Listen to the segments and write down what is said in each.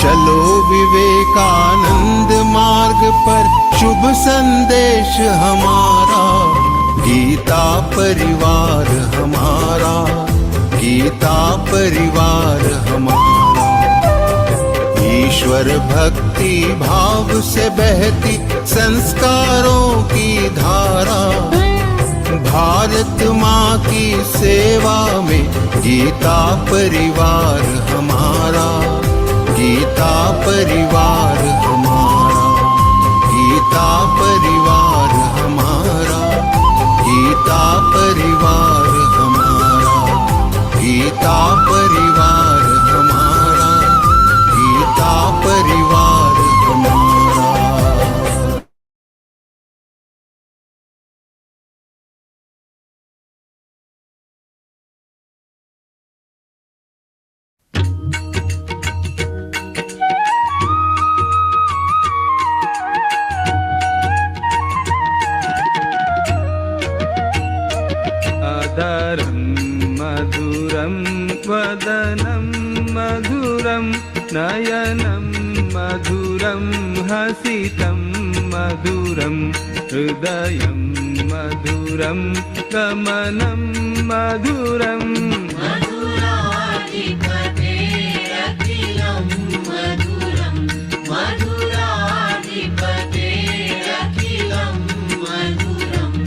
चलो विवेकानंद मार्ग पर, शुभ संदेश हमारा। गीता परिवार हमारा, गीता परिवार हमारा। ईश्वर भक्ति भाव से बहती संस्कारों की धारा, भारत माँ की सेवा में गीता परिवार हमारा, गीता परिवार हमारा, गीता परिवार हमारा, गीता परिवार हमारा, गीता परिवार हमारा, गीता परिवार हमारा। मधुरं वदनं मधुरं नयनं मधुरं हसितं मधुरं हृदयं मधुरं गमनं मधुरम् मधुराधिपतेरखिलं मधुरं मधुराधिपतेरखिलं मधुरम्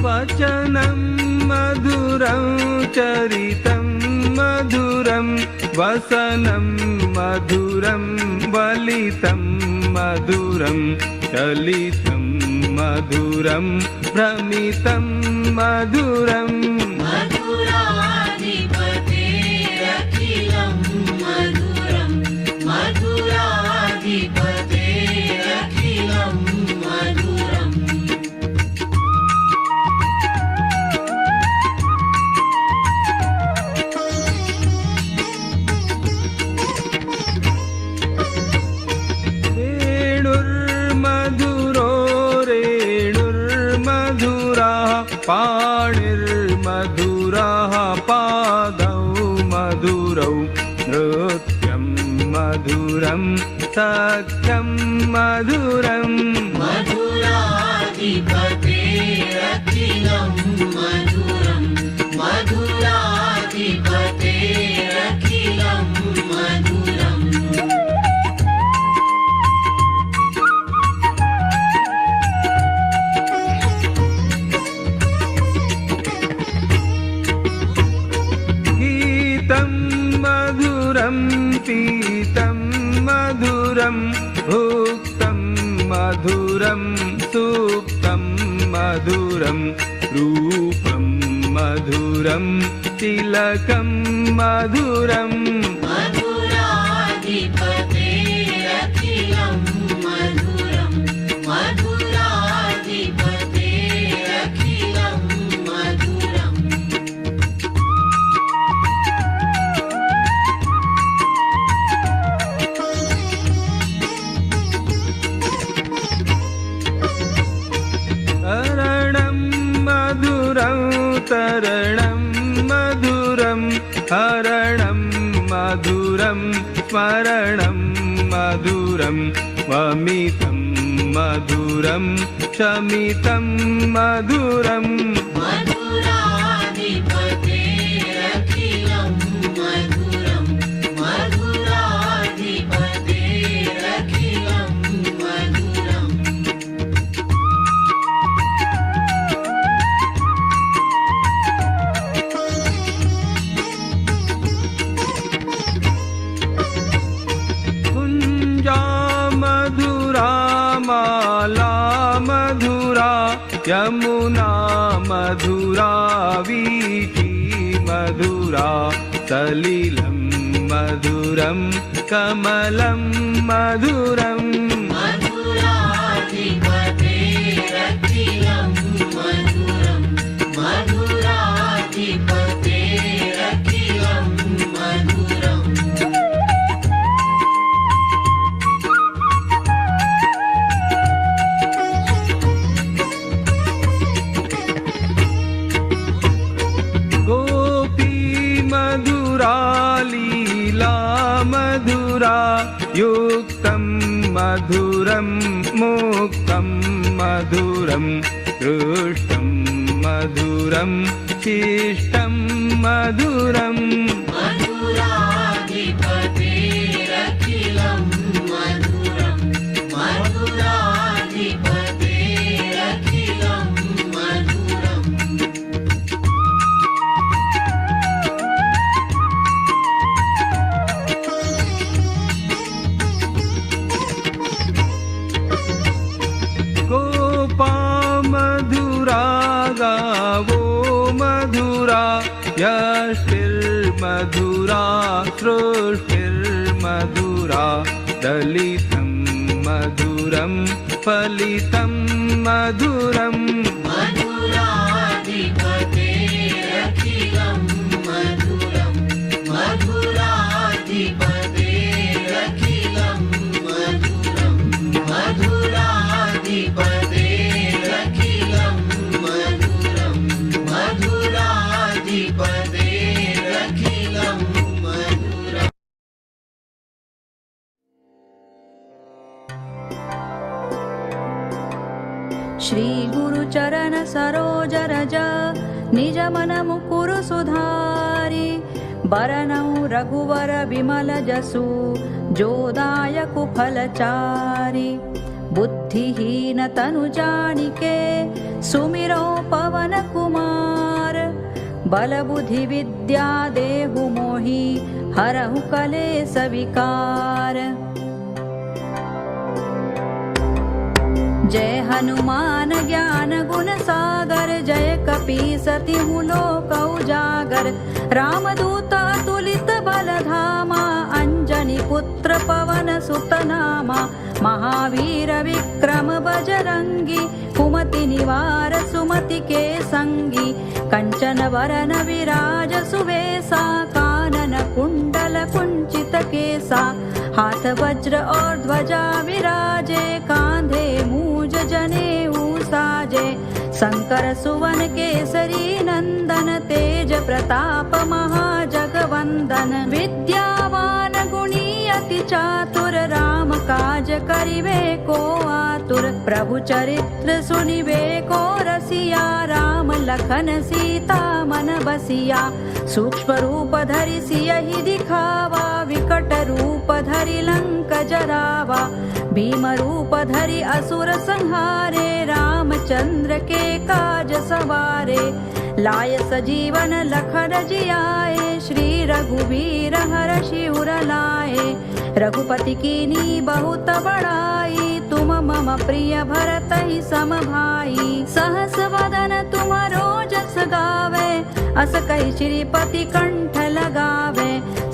वचनं मधुरं चरितं मधुरं वसनं मधुरं वलितं मधुरं चलितं मधुरं भ्रमितं मधुरम् मधुराधिपतेरखिलं मधुरं मधुराधिपतेरखिलं मधुरम् पाणिर्मधुरः पादौ मधुरौ नृत्यं मधुरं सख्यं मधुरम् मधुराधिपतेरखिलं मधुरं मधुराधिपतेरखिलं मधुरम् पीतं मधुरं भुक्तं मधुरं सुप्तं मधुरं रूपं मधुरं तिलकं मधुरम् मधुराधिपतेरखिलं मधुरं मधुराधिपतेरखिलं मधुरम् तरणं मधुरं हरणं मधुरं स्मरणं मधुरं वमितं मधुरं शमितं मधुरम् मधुराधिपतेरखिलं मधुरं मधुराधिपतेरखिलं मधुरम् माला मधुरा यमुना मधुरा वीथी मधुरा सलिलं मधुरं कमलं मधुरम् मधुराधिपतेरखिलं मधुरं मधुराधिपतेरखिलं मधुरम् मधुरं मुक्तं मधुरं दृष्टं मधुरं शिष्टं मधुरम् मधुराधिपतेरखिलं मधुरं मधुराधिपतेरखिलं मधुरम् गोपा मधुरा गावो मधुरा यष्टिर्मधुरा सृष्टिर्मधुरा दलितं मधुरं फलितं मधुरम् मधुराधिपतेरखिलं मधुरं मधुराधिपतेरखिलं मधुरं मधुराधिपतेरखिलं मधुरं मधुराधिपतेरखिलं मधुरम् श्री गुरु चरण सरोज रज निज मन मुकुर सुधारी बरनऊ रघुवर विमल जसु जोदायकु फलचारी बुद्धिहीन तनु जानिके सुमिरो पवन कुमार बल बुद्धि विद्या देहु मोहि हरहु कलेस विकार जय हनुमान ज्ञान गुण सागर जय कपीसति लोक उजागर रामदूत अतुलित बल धामा अंजनी पुत्र पवन सुत नामा महावीर विक्रम बजरंगी कुमति निवार सुमति के संगी कंचन वरन विराज सुवेसा कानन कुंडल कुंचित केसा हाथ वज्र और ध्वजा विराजे कांधे मूज जनेऊ साजे शंकर सुवन केसरी नंदन तेज प्रताप महाजगवंदन विद्यावान गुणी अति चातुर राम काज करिवे को आतुर प्रभु चरित्र सुनिवे को रसिया राम लखन सीता मन बसिया सूक्ष्म रूप धरि सियहि दिखावा विकट रूप धरि लंक जरावा भीम रूप धरि असुर संहारे रामचंद्र के काज सवारे लाय सजीवन लखन जियाए श्री रघुवीर हरषि उर लाए रघुपति कीनी बहुत बड़ाई तुम मम प्रिय भरत ही सम भाई सहस वदन तुम्हारो जस गावे अस कहि श्रीपति कंठ लगावे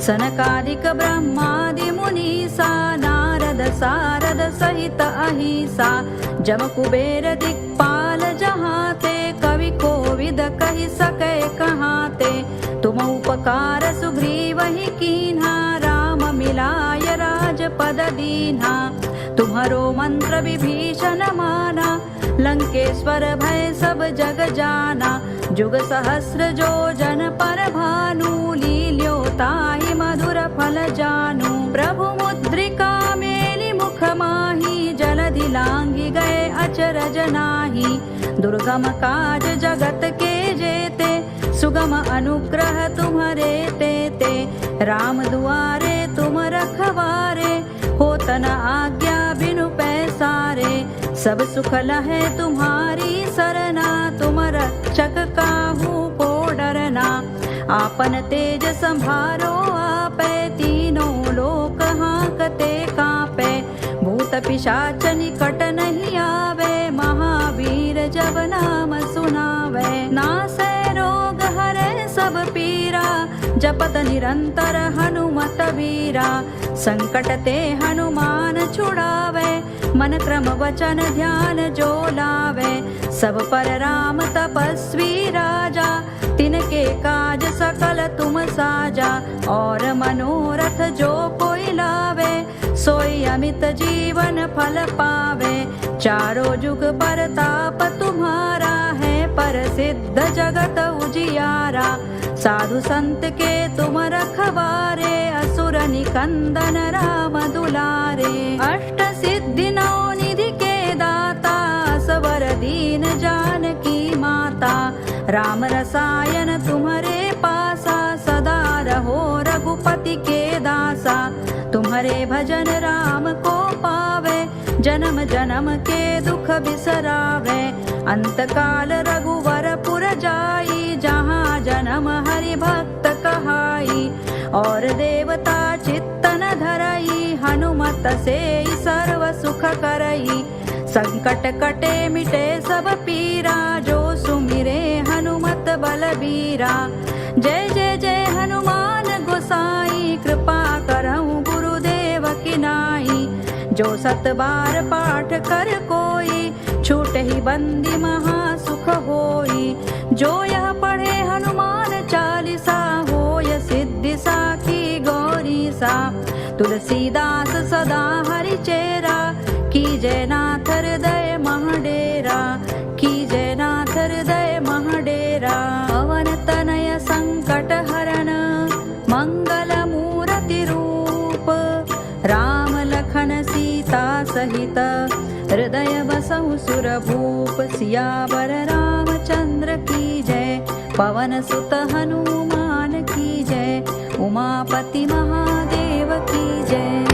सनकादिक ब्रह्मादि मुनीसा नारद सारद सहित अहिसा जम कुबेर दिक्पाल जहाते कवि कोविद कहि सकै कहाते तुम उपकार सुग्रीवहि कीन्हा राम मिलाय राजपद दीन्हा तुम्हारो मंत्र विभीषण माना लंकेश्वर भय सब जग जाना जुग सहस्र जो जन पर भानु लील्यो ताहि मधुर फल जानू प्रभु मुद्रिका मेलि मुख माहि जलधि लांघि गए अचरज नाही दुर्गम काज जगत के जेते सुगम अनुग्रह तुम्हारे तेते राम दुआरे तुम रखवारे होत न आज्ञा बिनु पैसारे सब सुख लहे तुम्हारी सरना तुम रक्षक काहू को डरना आपन तेज संभारो आपे तीनों लोक हांकते कांपे भूत पिशाच निकट नहीं आवे महावीर जब नाम सुनावे नासै रोग हरे सब पीरा जपत निरंतर हनुमत वीरा संकट ते हनुमान छुड़ावे मन क्रम वचन ध्यान जो लावे सब पर राम तपस्वी राजा तिनके काज सकल तुम साजा और मनोरथ जो कोई लावे सोई अमित जीवन फल पावे चारों जुग परताप तुम्हारा है प्रसिद्ध जगत उजियारा साधु संत के तुम रखवारे असुर निकंदन राम दुलारे अष्ट सिद्धि नौ राम रसायन तुम्हारे पासा, सदा रहो रघुपति के दासा। तुम्हारे भजन राम को पावे, जन्म जन्म के दुख बिसरावे। अंत काल रघुवर पुर जाई, जहाँ जन्म हरि भक्त कहाई। और देवता चित्तन धरई, हनुमत से सर्व सुख करई। संकट कटे मिटे सब पीरा, जो सुमिरे हनुमत बलबीरा। जय जय जय हनुमान गोसाई, कृपा करहु गुरुदेव की नाई। जो सत बार पाठ कर कोई, छूट ही बंदी महा सुख होई। जो यह पढ़े हनुमान चालीसा, होय सिद्धि साखी गौरी सा। तुलसीदास सदा हरि चेरा, कीजय नाथ हृदय महडेरा। कीजय नाथ हृदय महडेरा। पवन तनय संकट हरन, मंगल मूर्ति रूप। राम लखन सीता सहित, हृदय बसहु सुरभूप। सियावर रामचंद्र की जय, पवन सुत हनुमान की जय। उमापति महादेव की जय।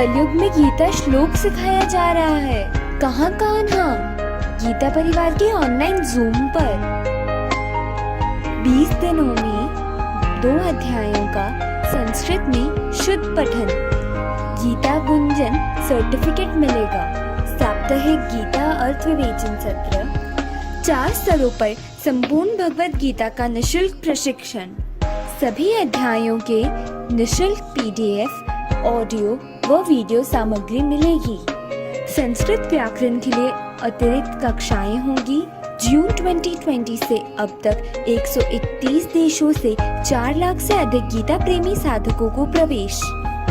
कलयुग में गीता श्लोक सिखाया जा रहा है। कहाँ कान्हा? गीता परिवार के ऑनलाइन जूम पर 20 दिनों में 2 अध्यायों का संस्कृत में शुद्ध पठन, गीता गुंजन सर्टिफिकेट मिलेगा। साप्ताहिक गीता अर्थ विवेचन सत्र, 4 स्तरों पर संपूर्ण भगवद गीता का निशुल्क प्रशिक्षण, सभी अध्यायों के निशुल्क PDF, ऑडियो व वीडियो सामग्री मिलेगी। संस्कृत व्याकरण के लिए अतिरिक्त कक्षाएं होंगी। जून 2020 से अब तक 131 देशों से 4 लाख से अधिक गीता प्रेमी साधकों को प्रवेश।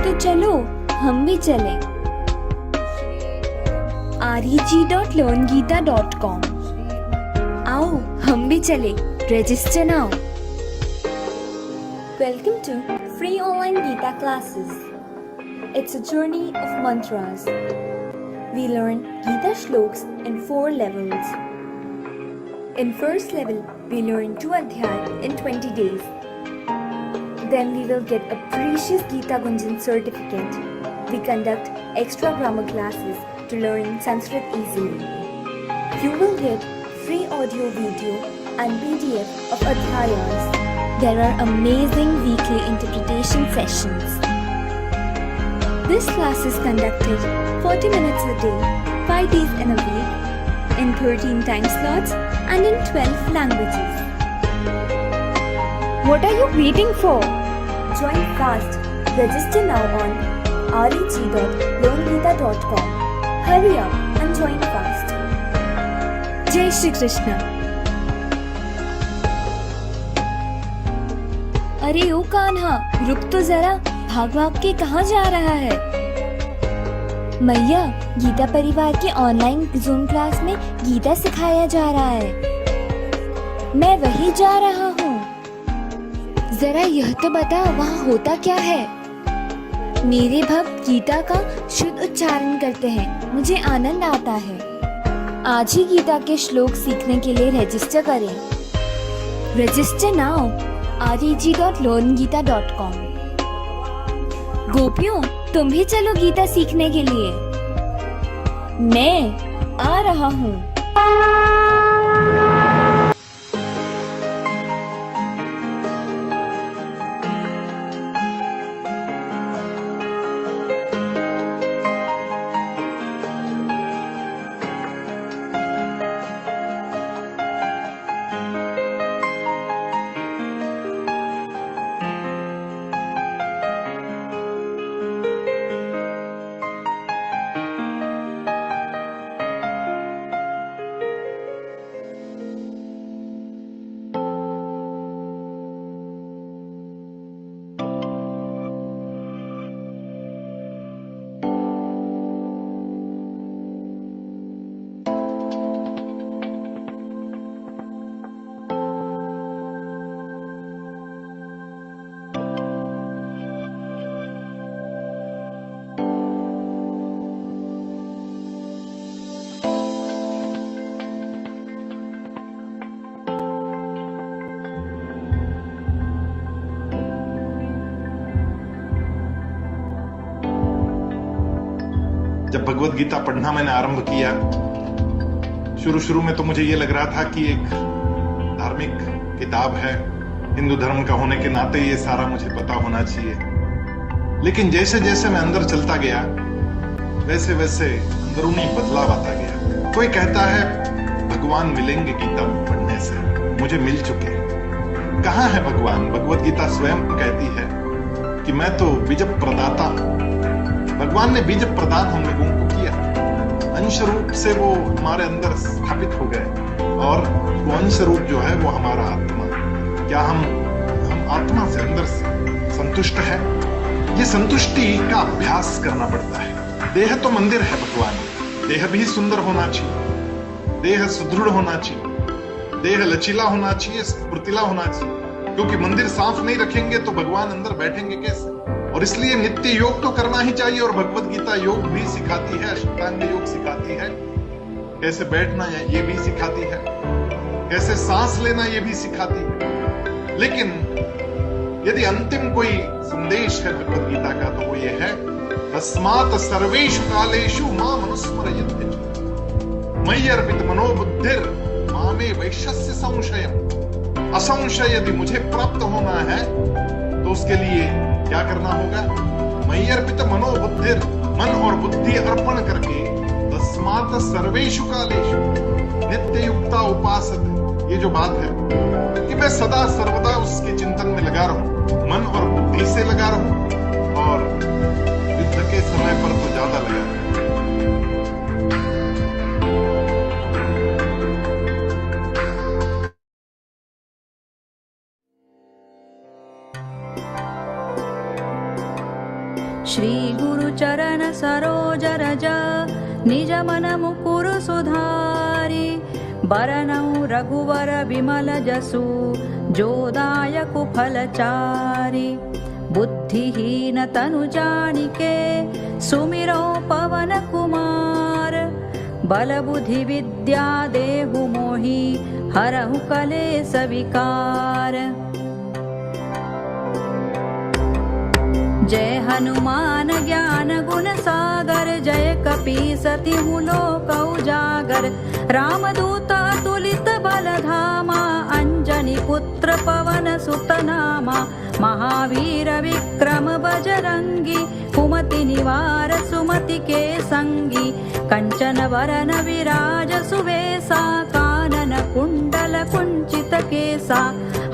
तो चलो हम भी चलें। reg.learngita.com। आओ हम भी चले, register now. Welcome to free online Geeta classes. It's a journey of mantras. We learn Geeta shloks in 4 levels. In first level, we learn 2 adhyay in 20 days. Then we will get a precious Geeta Gunjan certificate. We conduct extra grammar classes to learn Sanskrit easily. You will get free audio, video and PDF of adhyayas. There are amazing weekly interpretation sessions. This class is conducted 40 minutes a day, 5 days in a week, in 13 time slots and in 12 languages. What are you waiting for? Join fast. Register now on reg.learngita.com. Hurry up and join fast. Jai Shri Krishna. अरे ओ कान्हा, रुक तो जरा, भाग भाग के कहाँ जा रहा है? मैया, गीता परिवार के ऑनलाइन जूम क्लास में गीता सिखाया जा रहा है। मैं वही जा रहा हूँ। जरा यह तो बता, वहाँ होता क्या है? मेरे भक्त गीता का शुद्ध उच्चारण करते हैं, मुझे आनंद आता है। आज ही गीता के श्लोक सीखने के लिए रजिस्टर करें। Register now reg.learngita.com। गोपियों, तुम भी चलो गीता सीखने के लिए। मैं आ रहा हूँ। जब भगवद गीता पढ़ना मैंने आरंभ किया, शुरू में तो मुझे ये लग रहा था कि एक धार्मिक किताब है, हिंदू धर्म का होने के नाते ये सारा मुझे पता होना चाहिए। लेकिन जैसे जैसे मैं अंदर चलता गया, वैसे वैसे अंदरूनी बदलाव आता गया। कोई कहता है भगवान मिलेंगे गीता पढ़ने से, मुझे मिल चुके। कहाँ है भगवान? भगवद गीता स्वयं कहती है कि मैं तो बीज प्रदाता। भगवान ने बीज प्रदान हम लोगों को किया, अंश रूप से वो हमारे अंदर स्थापित हो गए, और वो अंश रूप जो है वो हमारा आत्मा। क्या हम आत्मा से अंदर से संतुष्ट है? ये संतुष्टि का अभ्यास करना पड़ता है। देह तो मंदिर है भगवान, देह भी सुंदर होना चाहिए, देह सुदृढ़ होना चाहिए, देह लचीला होना चाहिए, स्फूर्तिला होना चाहिए। क्योंकि मंदिर साफ नहीं रखेंगे तो भगवान अंदर बैठेंगे कैसे? और इसलिए नित्य योग तो करना ही चाहिए। और भगवद गीता योग भी सिखाती है, अष्टांग योग सिखाती है, कैसे बैठना है ये भी सिखाती है, कैसे सांस लेना ये भी सिखाती है। लेकिन यदि अंतिम कोई संदेश है भगवद गीता का तो वो ये है तस्मात् सर्वेषु कालेषु माम् अनुस्मरयन्ति मयि अर्पित मनोबुद्धिर मामे वैश्यस्य संशयम्। असंशय यदि मुझे प्राप्त होना है तो उसके लिए क्या करना होगा? मयि अर्पित मनोबुद्धिर, मन और बुद्धि अर्पण करके, तस्मात् सर्वेषु कालेषु, नित्य युक्ता उपासते, ये जो बात है कि मैं सदा सर्वदा उसके चिंतन में लगा रहूं, मन और बुद्धि से लगा रहूं, और युद्ध के समय पर तो ज्यादा लगा रहूं। श्री गुरु चरण सरोज रज निज मन मुकुर सुधारी, बरनउँ रघुवर विमल जसु जो दायकु फलचारी। बुद्धिहीन तनु जानिके सुमिरो पवन कुमार, बल बुद्धि विद्या देहु मोहि हरहु कलेस विकार। जय हनुमान ज्ञान गुण सागर, जय कपीस तिहु लोक उजागर। रामदूत अतुलित बल धामा, अंजनी पुत्र पवन सुत नामा। महावीर विक्रम बजरंगी, कुमति निवार सुमति के संगी। कंचन वरन विराज सुवेसा, कानन कुंडल कुंचित केसा।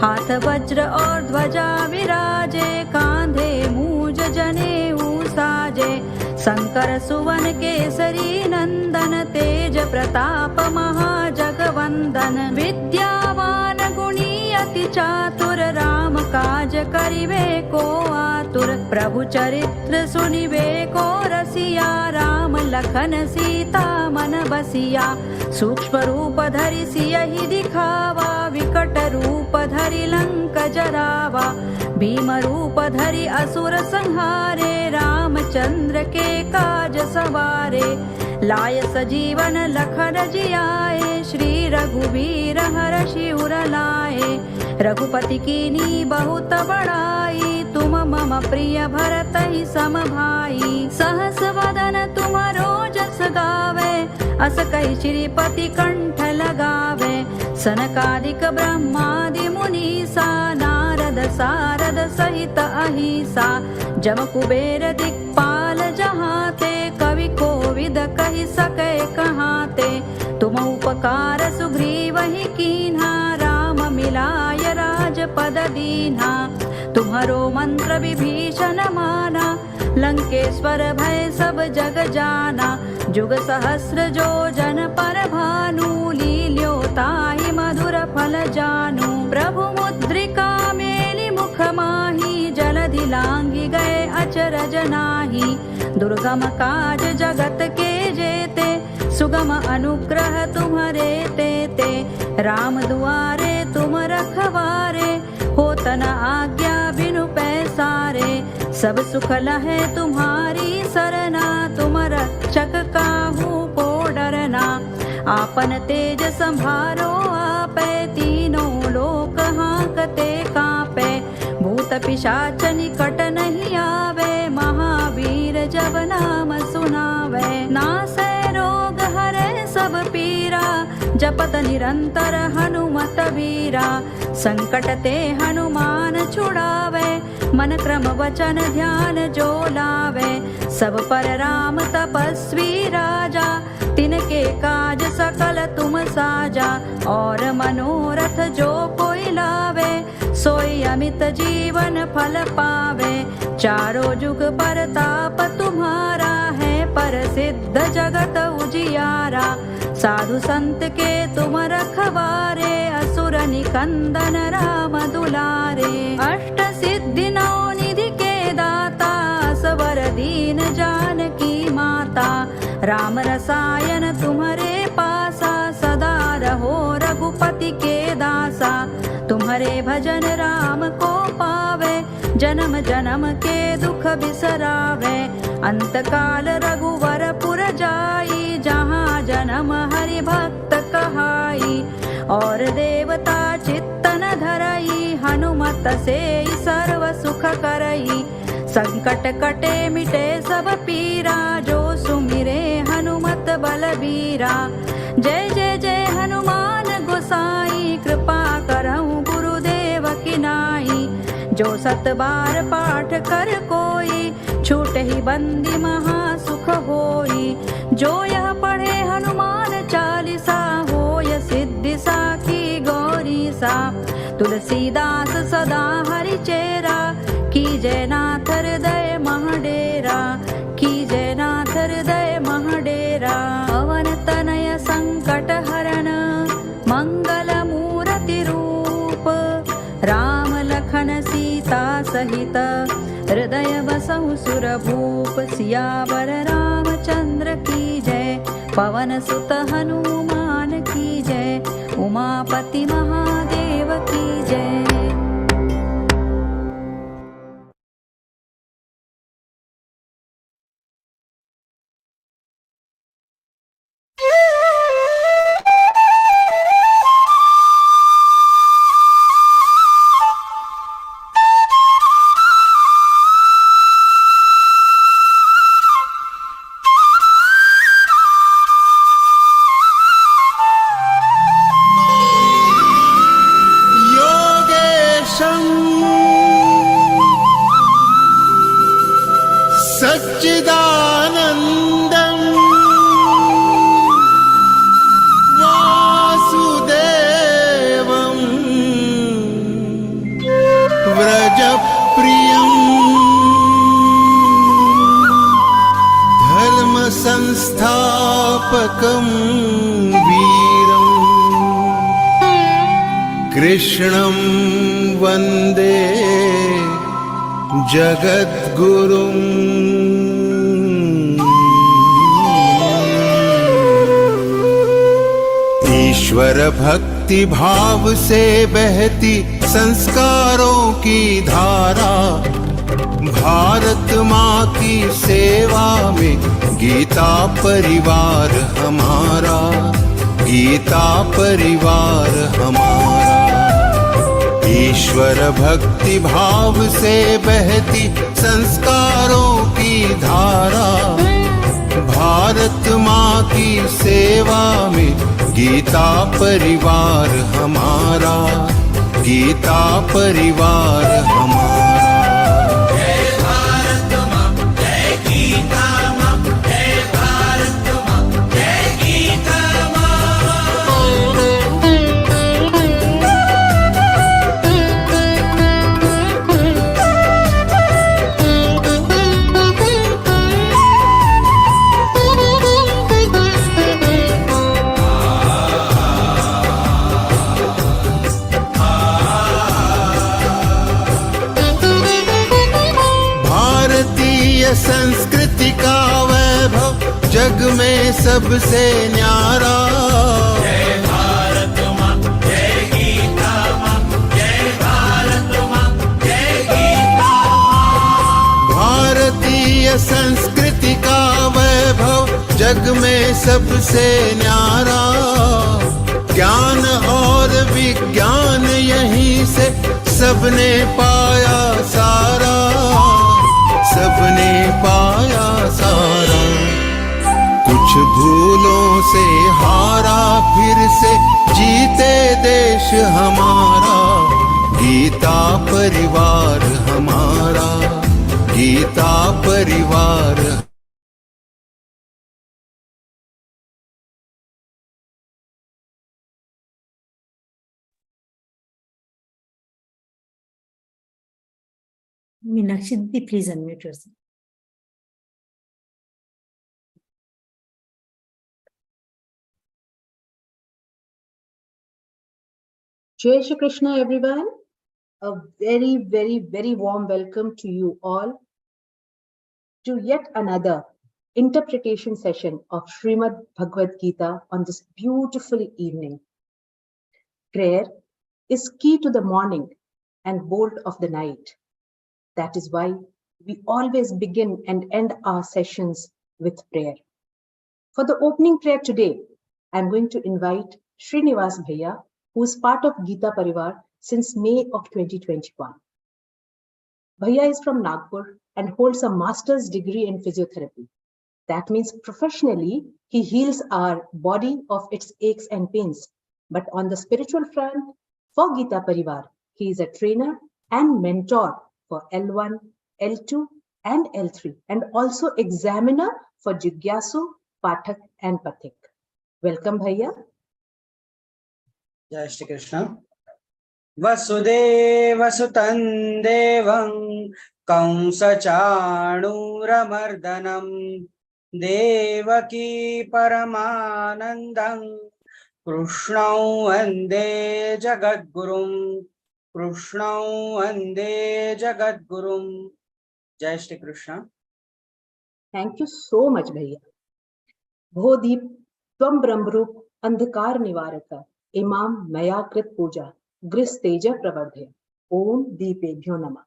हाथ वज्र और ध्वजा विराजे, कांधे मूज जनेऊ साजे। शंकर सुवन केसरी नंदन, तेज प्रताप महाजगवंदन। विद्यावान गुणी अति चातुर, राम काज करिबे को आतुर। प्रभु चरित्र सुनिबे को रसिया, राम लखन सीता मन बसिया। सूक्ष्म रूप धरि सियहि दिखावा, विकट रूप धरि लंक जरावा। भीम रूप धरि असुर संहारे, रामचंद्र के काज सवारे। लाय सजीवन लखन जियाए, श्री रघुवीर हरषि उर लाए। रघुपति कीनी बहुत बड़ाई, तुम मम प्रिय भरतहि सम भाई। सहस वदन तुमरो जस गावे, अस कहि श्रीपति कंठ लगावे। सनकादिक ब्रह्मादि मुनीसा, नारद सारद सहित अहिसा। जम कुबेर दिक्पाल जहाते, कवि कोविद कहि सकै कहाते। तुम उपकार सुग्रीवहि कीन्हा, राम मिलाय राजपद दीन्हा। तुम्हरो मंत्र विभीषण माना, लंकेश्वर भय सब जग जाना। जुग सहस्र जो जन पर भानु, लील्यो ताहि मधुर फल जानू। प्रभु मुद्रिका मेलि मुख माहि, जलधि लांघि गए अचरज नाही। दुर्गम काज जगत के जेते, सुगम अनुग्रह तुम्हरे तेते। राम दुआरे तुम रखवारे, होत न आज्ञा बिनु पैसारे। सब सुख लहे तुम्हारी सरना, तुम रक्षक काहू को डरना। आपन तेज संभारो आपे, तीनों लोक हांकते कांपे। भूत पिशाच निकट नहीं आवे, महावीर जब नाम सुनावे। नासै रोग हरै सब पीरा, जपत निरंतर हनुमत वीरा। संकट ते हनुमान छुड़ावे, मन क्रम वचन ध्यान जो लावे। सब पर राम तपस्वी राजा, तिनके काज सकल तुम साजा। और मनोरथ जो कोई लावे, सोई अमित जीवन फल पावे। चारों जुग परताप तुम्हारा है, प्रसिद्ध जगत उजियारा। साधु संत के तुम रखवारे, असुर निकंदन राम दुलारे। अष्ट सिद्धि नौ निधि के दाता, सवर दीन जानकी माता। राम रसायन तुम्हारे पासा, सदा रहो रघुपति के दासा। तुम्हारे भजन राम को पावे, जन्म जन्म के दुख बिसरावे। अंत काल रघुवर पुर जाई, जहाँ जन्म हरि भक्त कहाई। और देवता चित्तन धरई, हनुमत से सर्व सुख करई। संकट कटे मिटे सब पीरा, जो सुमिरे हनुमत बलबीरा। जय जय जय हनुमान गोसाई, कृपा करहु गुरुदेव की नाई। जो 7 बार पाठ कर कोई, छूट ही बंदी महा सुख होई। जो यह पढ़े हनुमान चालीसा, होय सिद्धि साखी गौरी सा। तुलसीदास सदा हरि चेरा, कीजय नाथ हृदय महडेरा। कीजय नाथ हृदय महडेरा। पवन तनय संकट हरन, मंगल मूर्ति रूप। राम लखन सीता सहित, हृदय बसहु सुरभूप। सियावर रामचंद्र की जय, पवन सुत हनुमान की जय। उमापति महादेव की जय। सच्चिदानन्दं वासुदेवं व्रजप्रियं धर्मसंस्थापकं वीरं कृष्णं वन्दे जगद्गुरुम्। ईश्वर भक्ति भाव से बहती संस्कारों की धारा, भारत माँ की सेवा में गीता परिवार हमारा। गीता परिवार हमारा। ईश्वर भक्ति भाव से बहती संस्कारों की धारा, भारत माँ की सेवा में गीता परिवार हमारा। गीता परिवार हमारा। संस्कृति का वैभव जग में सबसे न्यारा। जय भारत माँ, जय गीता माँ, जय भारत माँ, जय गीता माँ। भारतीय संस्कृति का वैभव जग में सबसे न्यारा। ज्ञान और विज्ञान यहीं से सबने पाया सारा। सबने पाया सारा। कुछ भूलों से हारा, फिर से जीते देश हमारा। गीता परिवार हमारा। गीता परिवार। Meenakshi Didi, please unmute yourself. Jai Shri Krishna, everyone. A very, very, very warm welcome to you all to yet another interpretation session of Śrīmad-Bhagavadgītā on this beautiful evening. Prayer is key to the morning and bolt of the night. That is why we always begin and end our sessions with prayer. For the opening prayer today, I am going to invite Srinivas Bhaiya, who is part of Geeta Parivar since May of 2021. Bhaiya is from Nagpur and holds a master's degree in physiotherapy. That means professionally, he heals our body of its aches and pains. But on the spiritual front, for Geeta Parivar, he is a trainer and mentor for L1, L2, and L3, and also examiner for Jigyasu, Pathak, and Pathik. Welcome, Bhaiya. जय श्री कृष्ण। वसुदेव सुतं देवं कंसचाणूरमर्दनं देवकी परमानन्दं कृष्णं वन्दे जगद्गुरुं जय Shri Krishna. Thank you so much, Bhaiya. Bhodip, Tvam Brahmrup, Andhakar Nivaraka, Imam Mayakrit Puja, Gris Teja Pravardhe, Om Deepebhyo Namah.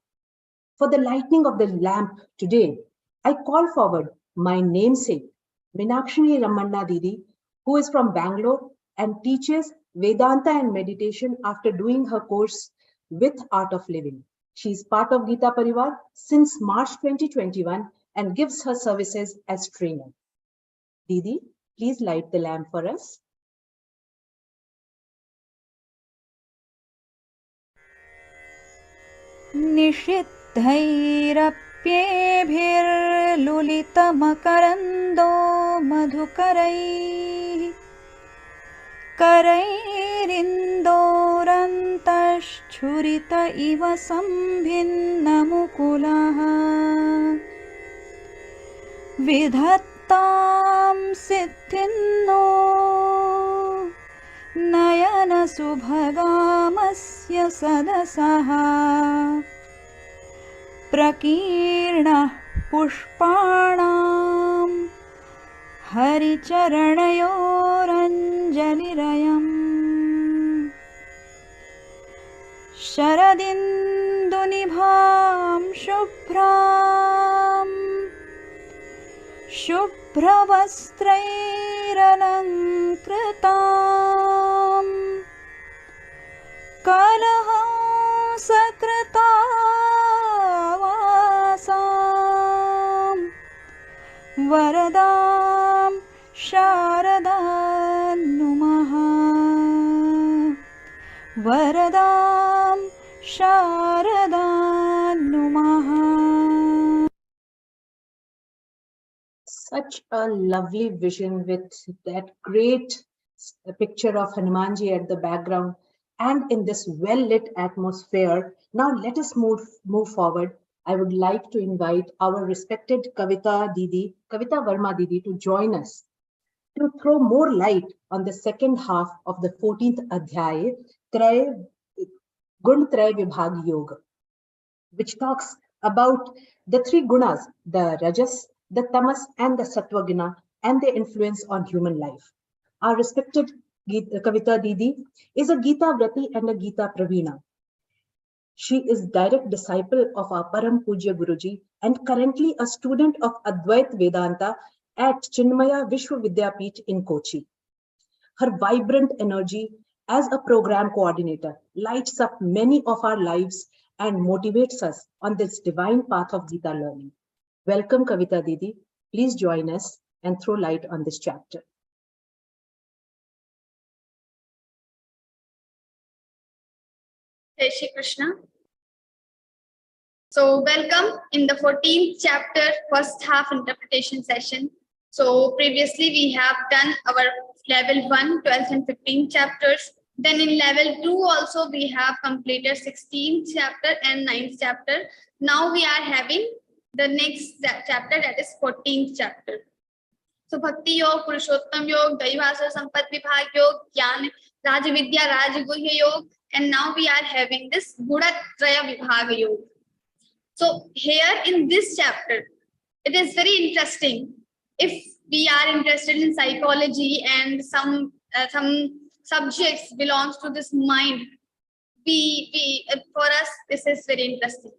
For the lighting of the lamp today, I call forward my namesake, Meenakshi Ramanna Didi, who is from Bangalore and teaches Vedanta and meditation after doing her course with Art of Living. She is part of Geeta Parivar since March 2021 and gives her services as trainer. Didi, please light the lamp for us. निषिद्धैरप्येभिर्लुलितमकरन्दो मधुकरैः करैरिन्दोरन्तश्छुरित इव सम्भिन्नमुकुलः विधत्तां सिद्धिन्नो नयनसुभगामस्य सदसः प्रकीर्णः पुष्पाणां हरिचरणयोरञ्जलिरयम् शरदिन्दुनिभां शुभ्रवस्त्रैरलङ्कृतां कलहंसकृतावासां वरदां शारदां नुमः वरदां शारदां नुमः. Such a lovely vision with that great picture of Hanumanji at the background and in this well-lit atmosphere. Now let us move forward. I would like to invite our respected Kavita Verma Didi to join us to throw more light on the second half of the 14th Adhyay, Gun Tray Vibhag Yoga, which talks about the three gunas, the Rajas, the Tamas, and the Sattva Guna, and their influence on human life. Our respected Kavita Didi is a Geeta Vrati and a Geeta Praveena. She is direct disciple of our Param Pujya Guruji and currently a student of Advait Vedanta at Chinmaya Vishwa Vidyapeeth in Kochi. Her vibrant energy as a program coordinator lights up many of our lives and motivates us on this divine path of Geeta learning. Welcome, Kavita Didi. Please join us and throw light on this chapter. Jai Shri Krishna. So welcome in the 14th chapter, first half interpretation session. So previously we have done our level 1, 12th and 15th chapters. Then in level 2 also we have completed 16th chapter and 9th chapter. Now we are having the next chapter, that is 14th chapter. So Bhakti Yoga, Purushottam Yoga, Daivasa Sampat Vibhag Yoga, Jnana, Rajavidya, Rajaguhya Yoga, and now we are having this Gunatraya Vibhaga Yoga. So here in this chapter, it is very interesting. If we are interested in psychology and some subjects belongs to this mind, for us this is very interesting,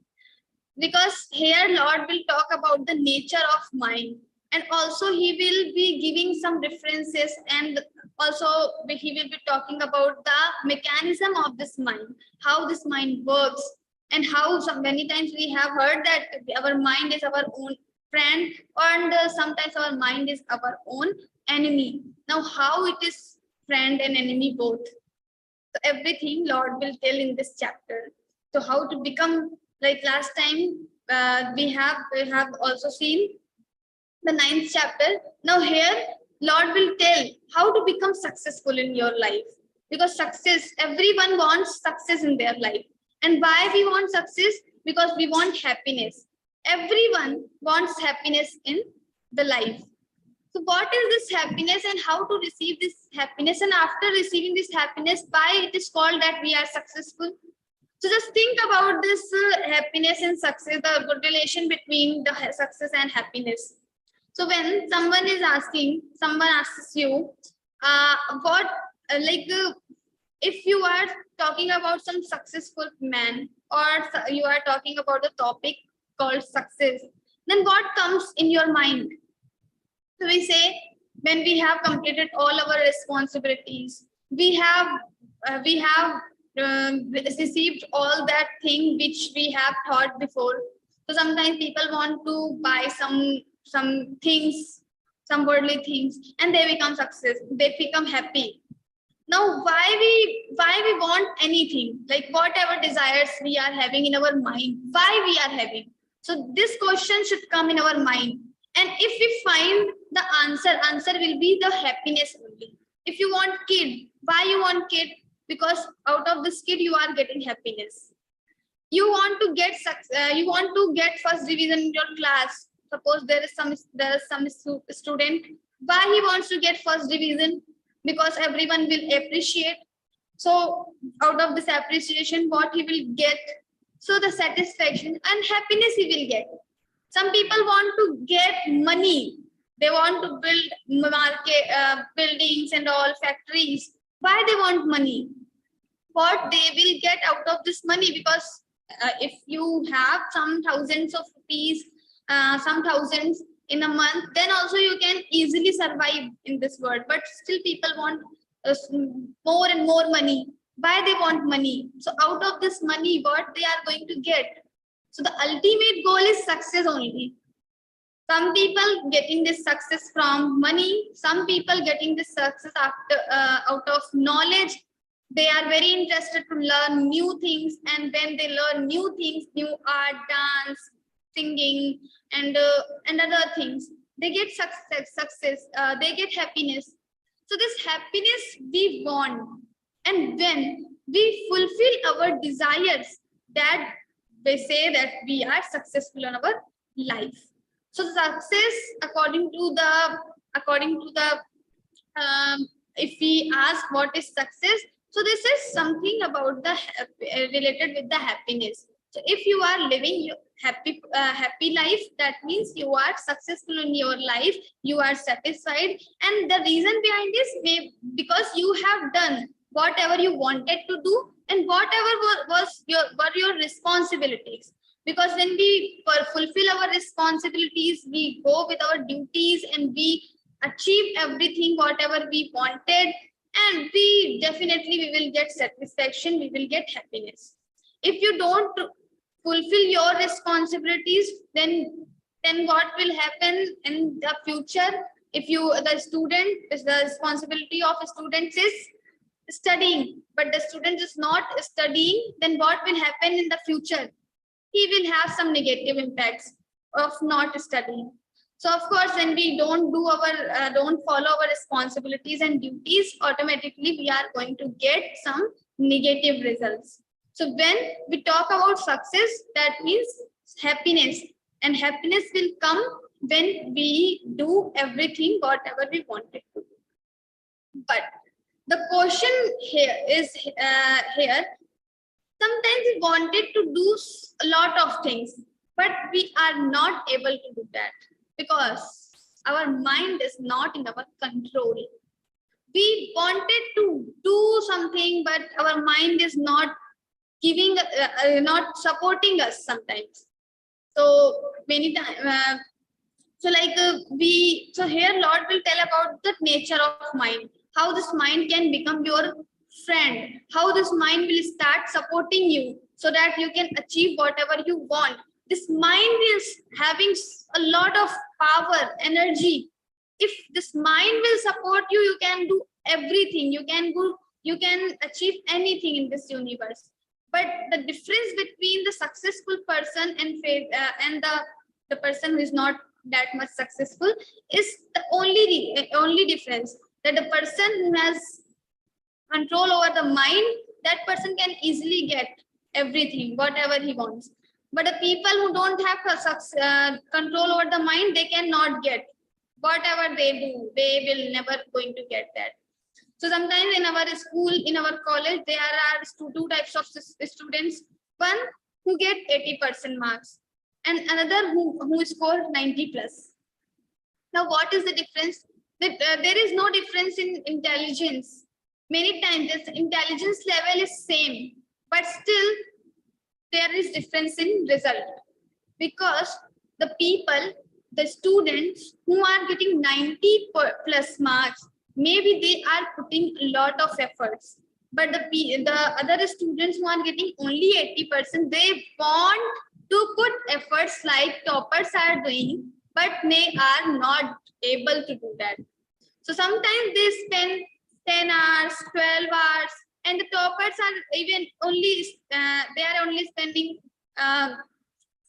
because here Lord will talk about the nature of mind, and also he will be giving some references, and also he will be talking about the mechanism of this mind, how this mind works, and how many times we have heard that our mind is our own friend, and sometimes our mind is our own enemy. Now, how it is friend and enemy both? So everything Lord will tell in this chapter. So how to become, like last time we have also seen the 9th chapter. Now here Lord will tell how to become successful in your life, because success, everyone wants success in their life. And why we want success? Because we want happiness. Everyone wants happiness in the life. So what is this happiness and how to receive this happiness? And after receiving this happiness, why it is called that we are successful? So just think about this happiness and success, the good relation between the success and happiness. So when someone asks you, if you are talking about some successful man, or you are talking about the topic called success, then what comes in your mind? So we say, when we have completed all our responsibilities, we have received all that thing which we have thought before. So sometimes people want to buy some things, some worldly things, and they become success. They become happy. Now, why we want anything, like whatever desires we are having in our mind, why we are having? So this question should come in our mind. And if we find the answer will be the happiness only. If you want kid, why you want kid? Because out of this kid you are getting happiness. You want to get first division in your class. Suppose there is some student, why he wants to get first division? Because everyone will appreciate. So out of this appreciation, what he will get? So the satisfaction and happiness he will get. Some people want to get money. They want to build buildings and all, factories. Why they want money? What they will get out of this money? Because if you have some thousands of rupees, some thousands in a month, then also you can easily survive in this world. But still people want more and more money. Why they want money? So out of this money, what they are going to get? So the ultimate goal is success only. Some people getting this success from money. Some people getting this success out of knowledge. They are very interested to learn new things, and when they learn new things, new art, dance, singing, and other things, they get success. They get happiness. So this happiness we want, and when we fulfill our desires, that they say that we are successful in our life. So success, according to the if we ask what is success, so this is something about the related with the happiness. So if you are living your happy life, that means you are successful in your life, you are satisfied. And the reason behind this may because you have done whatever you wanted to do, and whatever were your responsibilities. Because when we fulfill our responsibilities, we go with our duties and we achieve everything whatever we wanted, and we will get satisfaction, we will get happiness. If you don't fulfill your responsibilities, then what will happen in the future? If the responsibility of students is studying, but the student is not studying, then what will happen in the future? He will have some negative impacts of not studying. So of course, when we don't follow our responsibilities and duties, automatically we are going to get some negative results. So when we talk about success, that means happiness, and happiness will come when we do everything whatever we wanted to do. But the question here is sometimes we wanted to do a lot of things, but we are not able to do that because our mind is not in our control. We wanted to do something, but our mind is not giving, not supporting us sometimes. So many times, so here Lord will tell about the nature of mind, how this mind can become your friend, how this mind will start supporting you. so that you can achieve whatever you want. This mind is having a lot of power, energy. If this mind will support you, you can do everything. You can achieve anything in this universe. But the difference between the successful person and the person who is not that much successful is the only difference, that the person who has control over the mind, that person can easily get everything, whatever he wants. But the people who don't have control over the mind, they cannot get whatever they do. They will never going to get that. So sometimes in our school, in our college, there are two types of students. One who get 80% marks and another who score 90 plus. Now, what is the difference? That there is no difference in intelligence. Many times the intelligence level is same, but still there is difference in result, because the people, the students who are getting 90 plus marks, maybe they are putting a lot of efforts, but the other students who are getting only 80%, they want to put efforts like toppers are doing, but they are not able to do that. So sometimes they spend 10 hours, 12 hours, and the toppers are even only they are only spending 5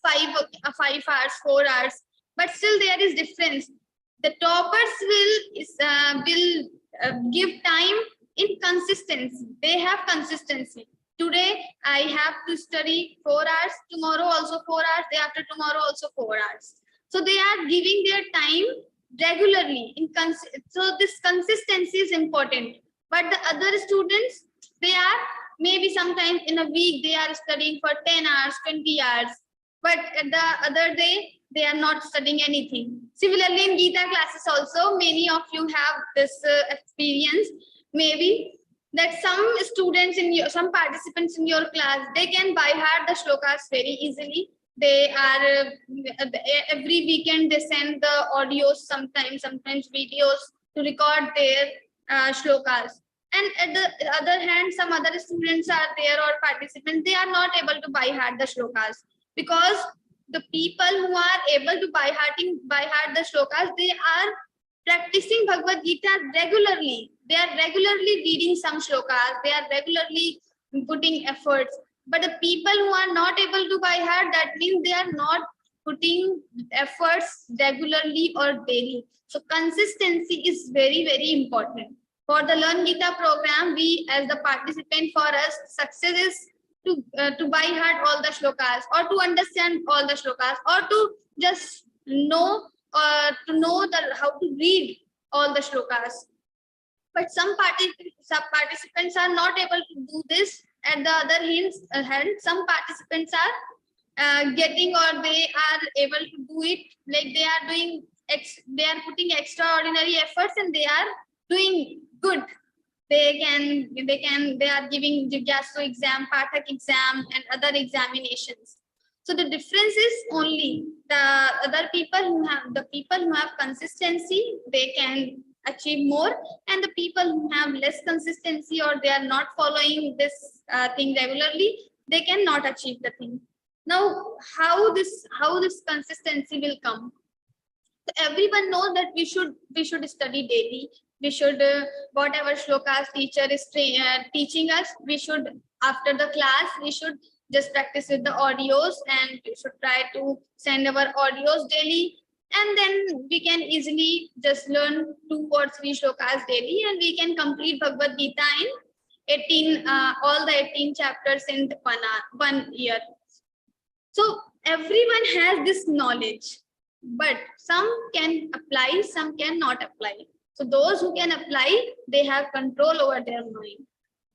hours, 4 hours, but still there is difference. The toppers will give time in consistency. They have consistency. Today I have to study 4 hours, tomorrow also 4 hours, day after tomorrow also 4 hours. So they are giving their time regularly. So this consistency is important. But the other students, they are maybe sometimes in a week they are studying for 10 hours, 20 hours, but the other day they are not studying anything. Similarly, in Geeta classes also, many of you have this experience, maybe, that some students some participants in your class, they can by heart the shlokas very easily. They are every weekend they send the audios, sometimes videos to record their shlokas. And at the other hand, some other students are there or participants, they are not able to by heart the shlokas, because the people who are able to by heart the shlokas, they are practicing Bhagavad Gita regularly. They are regularly reading some shlokas. They are regularly putting efforts. But the people who are not able to by heart, that means they are not putting efforts regularly or daily. So consistency is very, very important. For the Learn Gita program, we as the participant, for us, success is to by heart all the shlokas, or to understand all the shlokas, or to just know how to read all the shlokas. But some participants are not able to do this. At the other hand, some participants are getting, or they are able to do it, like they are putting extraordinary efforts and they are doing good. They are giving Jigyasu exam, Pathak exam, and other examinations. So the difference is only the people who have consistency, they can achieve more, and the people who have less consistency, or they are not following this thing regularly, they cannot achieve the thing. Now, how this consistency will come? So everyone knows that we should study daily. We should whatever shlokas teacher is teaching us, we should, after the class, we should just practice with the audios, and we should try to send our audios daily, and then we can easily just learn 2 or 3 shlokas daily, and we can complete Bhagavad Gita in all the 18 chapters in 1 year. So everyone has this knowledge, but some can apply, some cannot apply. So those who can apply, they have control over their mind.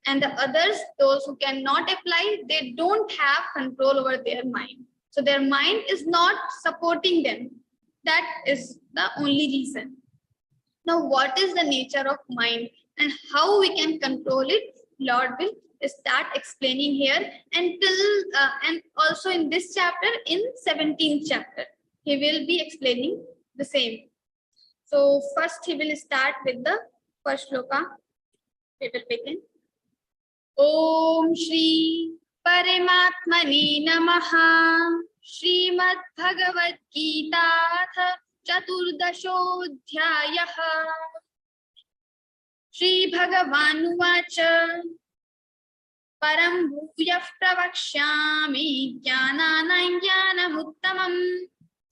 And the others, those who cannot apply, they don't have control over their mind. So their mind is not supporting them. That is the only reason. Now, what is the nature of mind and how we can control it? Lord will start explaining here, and also in this chapter, in 17th chapter, he will be explaining the same. So first he will start with the first shloka. We will begin. Om Shri परमात्मने नमः। श्रीमद्-Bhagavadgītā चतुर्दशोऽध्यायः। श्रीभगवानुवाच परं भूयः प्रवक्ष्यामि ज्ञानानां ज्ञानमुत्तमम्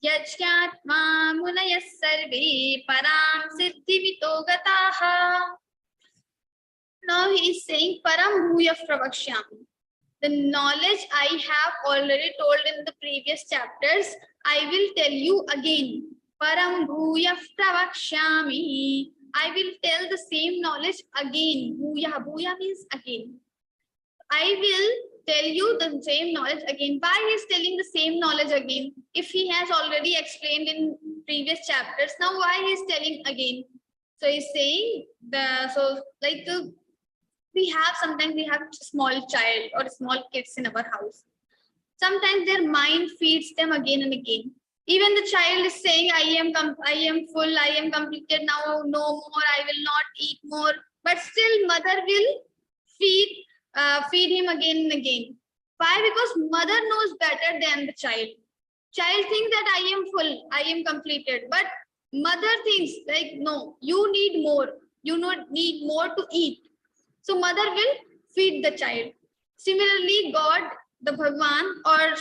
यज्ञात्मा मुनयः सर्वे परां सिद्धिमितो गताः। Now he is saying param bhuyah pravakshami. The knowledge I have already told in the previous chapters, I will tell you again. Param bhuyah pravakshami. I will tell the same knowledge again. Bhuyah, bhuyah means again. I will tell you the same knowledge again. Why he is telling the same knowledge again? If he has already explained in previous chapters, now why he is telling again? So he's saying sometimes we have small child or small kids in our house. Sometimes their mind feeds them again and again. Even the child is saying, I am full, I am completed now, no more, I will not eat more. But still mother will feed him again and again. Why? Because mother knows better than the child. Child thinks that I am full, I am completed. But mother thinks like, no, you need more. You need more to eat. So mother will feed the child. Similarly, God, the Bhagwan or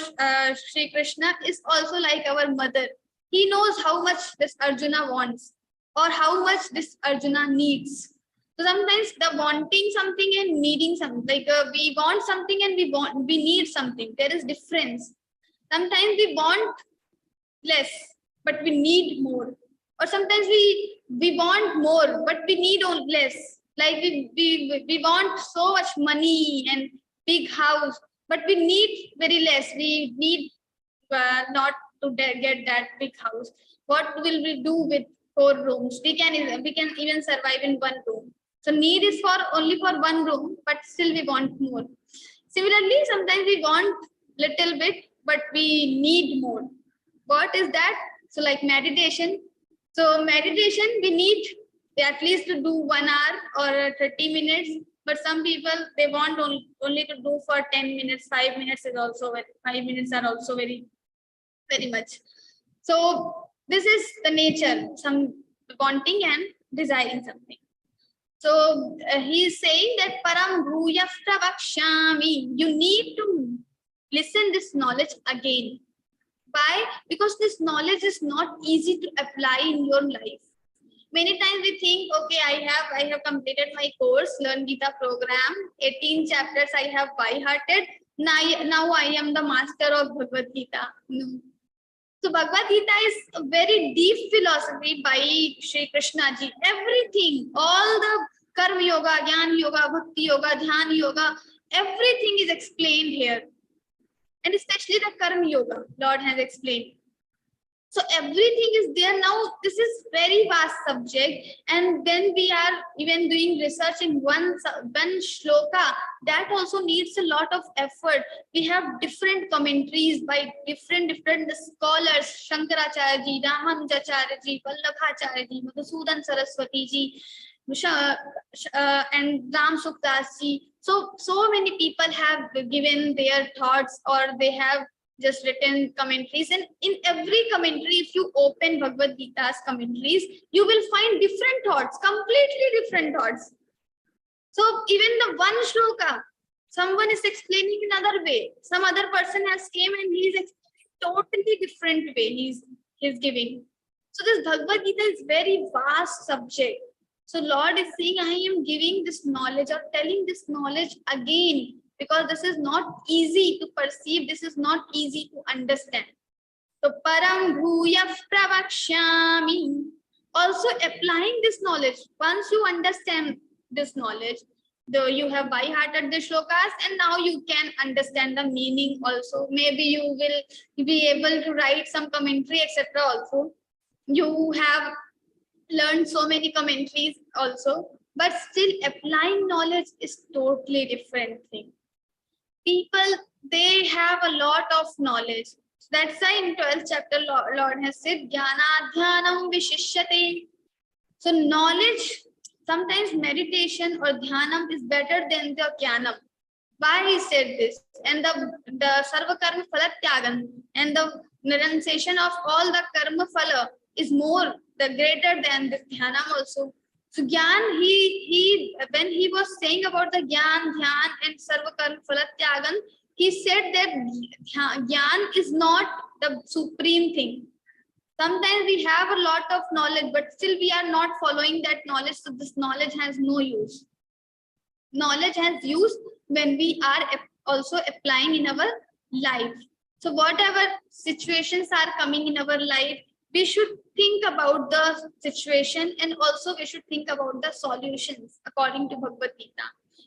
Shri Krishna is also like our mother. He knows how much this Arjuna wants or how much this Arjuna needs. So sometimes the wanting something and needing something, we want something and we need something. There is difference. Sometimes we want less, but we need more. Or sometimes we want more, but we need less. Like we want so much money and big house, but we need very less. We need not to get that big house. What will we do with 4 rooms? We can even survive in 1 room. So need is only for 1 room, but still we want more. Similarly, sometimes we want little bit, but we need more. What is that? So like meditation. So meditation, we need at least to do 1 hour or 30 minutes. But some people, they want only to do for 10 minutes, 5 minutes is also 5 minutes are also very, very much. So this is the nature, some wanting and desiring something. So he is saying that param bhuyah pravakshami. You need to listen this knowledge again. Why? Because this knowledge is not easy to apply in your life. Many times we think, okay, I have completed my course, Learn Geeta program, 18 chapters I have by-hearted. Now I am the master of Bhagavad Gita. No. So Bhagavad Gita is a very deep philosophy by Shri Krishna ji. Everything, all the Karma Yoga, Jnana Yoga, Bhakti Yoga, Dhyana Yoga, everything is explained here. And especially the Karma Yoga, Lord has explained. So everything is there. Now this is very vast subject, and when we are even doing research in one shloka, that also needs a lot of effort. We have different commentaries by different scholars, Shankaracharya ji, Ramanujacharya ji, Vallabhacharya ji, Madhusudan Saraswati ji, and Ram Sukdas ji. So many people have given their thoughts, or they have just written commentaries, and in every commentary, if you open Bhagavad Gita's commentaries, you will find different thoughts, completely different thoughts. So even the one shloka, someone is explaining another way, some other person has came and he is explaining totally different way he's giving. So this Bhagavad Gita is very vast subject. So Lord is saying, I am giving this knowledge or telling this knowledge again, because this is not easy to perceive, this is not easy to understand. So param bhuyah pravakshami. Also applying this knowledge. Once you understand this knowledge, though you have by-hearted the shlokas, and now you can understand the meaning also. Maybe you will be able to write some commentary, etc. also. You have learned so many commentaries also, but still applying knowledge is totally different thing. People, they have a lot of knowledge. That's why in 12th chapter, Lord has said, Jnana-dhyanam vishishyate. So knowledge, sometimes meditation or dhyanam is better than the jnanam. why he said this, and the sarva karma phala tyagan, and the renunciation of all the karma phala is more the greater than this dhyanam also. So Gyan, he when he was saying about the Gyan, Dhyan and Sarva Karma Phala Tyagan, he said that Gyan is not the supreme thing. Sometimes we have a lot of knowledge, but still we are not following that knowledge. So this knowledge has no use. Knowledge has use when we are also applying in our life. So whatever situations are coming in our life, we should think about the situation, and also we should think about the solutions according to Bhagavad Gita.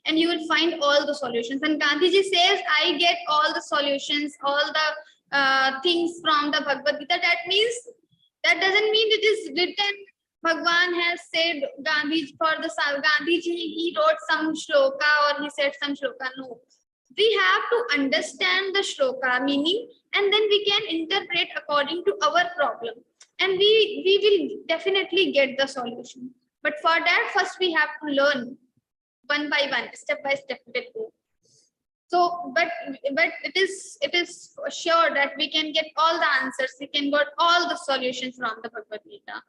And you will find all the solutions. And Gandhiji says, I get all the solutions, all the things from the Bhagavad Gita. That doesn't mean it is written. Bhagwan has said, Gandhiji, for the Gandhiji, he wrote some shloka or he said some shloka. No. We have to understand the shloka meaning, and then we can interpret according to our problem. And we will definitely get the solution. But for that, first we have to learn one by one, step by step. So, but it is sure that we can get all the answers. We can get all the solutions from the Bhagavad Gita.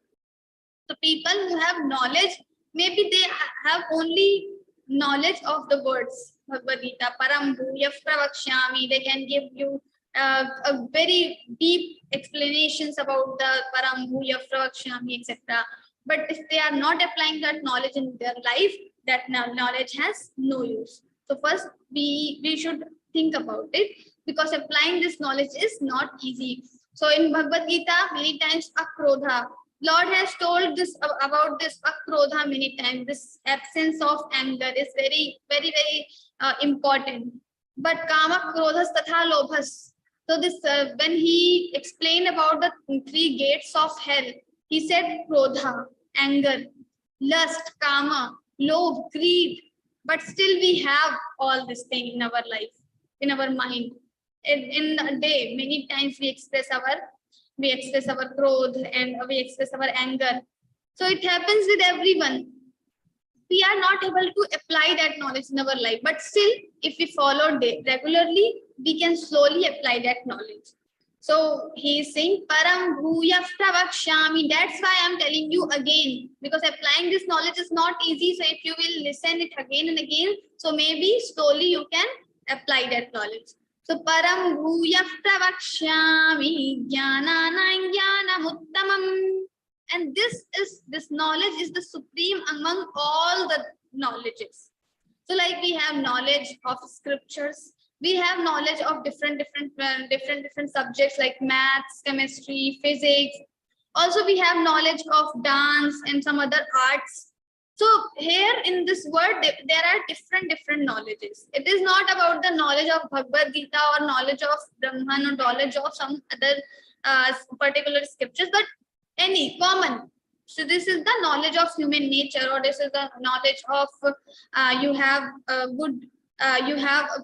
So people who have knowledge, maybe they have only knowledge of the words Bhagavad Gita, Param Bhuya Pravakshami. They can give you a very deep explanations about the Param Bhuya Pravakshami, etc. But if they are not applying that knowledge in their life, that knowledge has no use. So first we should think about it, because applying this knowledge is not easy. So in Bhagavad Gita, many times akrodha, Lord has told this about this akrodha many times. This absence of anger is very, very, very important. But kama, krodhas, tatha lobhas. So this when he explained about the 3 gates of hell, he said krodha, anger, lust, kama, lobh, greed. But still we have all this thing in our life, in our mind. In a day, many times we express our krodh and we express our anger. So it happens with everyone. We are not able to apply that knowledge in our life. But still, if we follow regularly, we can slowly apply that knowledge. So he is saying, Param Bhuya Pravakshami. That's why I'm telling you again, because applying this knowledge is not easy. So if you will listen it again and again, so maybe slowly you can apply that knowledge. So Param Bhuya Pravakshami Jnanana Jnanamuttamam. And this knowledge is the supreme among all the knowledges. So like we have knowledge of scriptures, we have knowledge of different subjects like maths, chemistry, physics. Also we have knowledge of dance and some other arts. So here in this word, there are different knowledges. It is not about the knowledge of Bhagavad Gita or knowledge of Brahman or knowledge of some other particular scriptures, but any common. So this is the knowledge of human nature, or this is the knowledge of you have a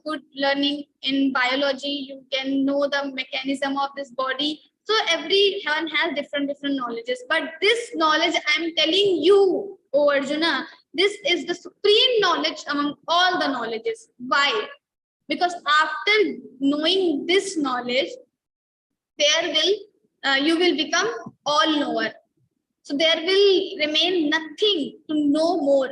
good learning in biology. You can know the mechanism of this body. So everyone has different knowledges. But this knowledge I'm telling you, O Arjuna, this is the supreme knowledge among all the knowledges. Why? Because after knowing this knowledge, you will become all knower. So there will remain nothing to know more.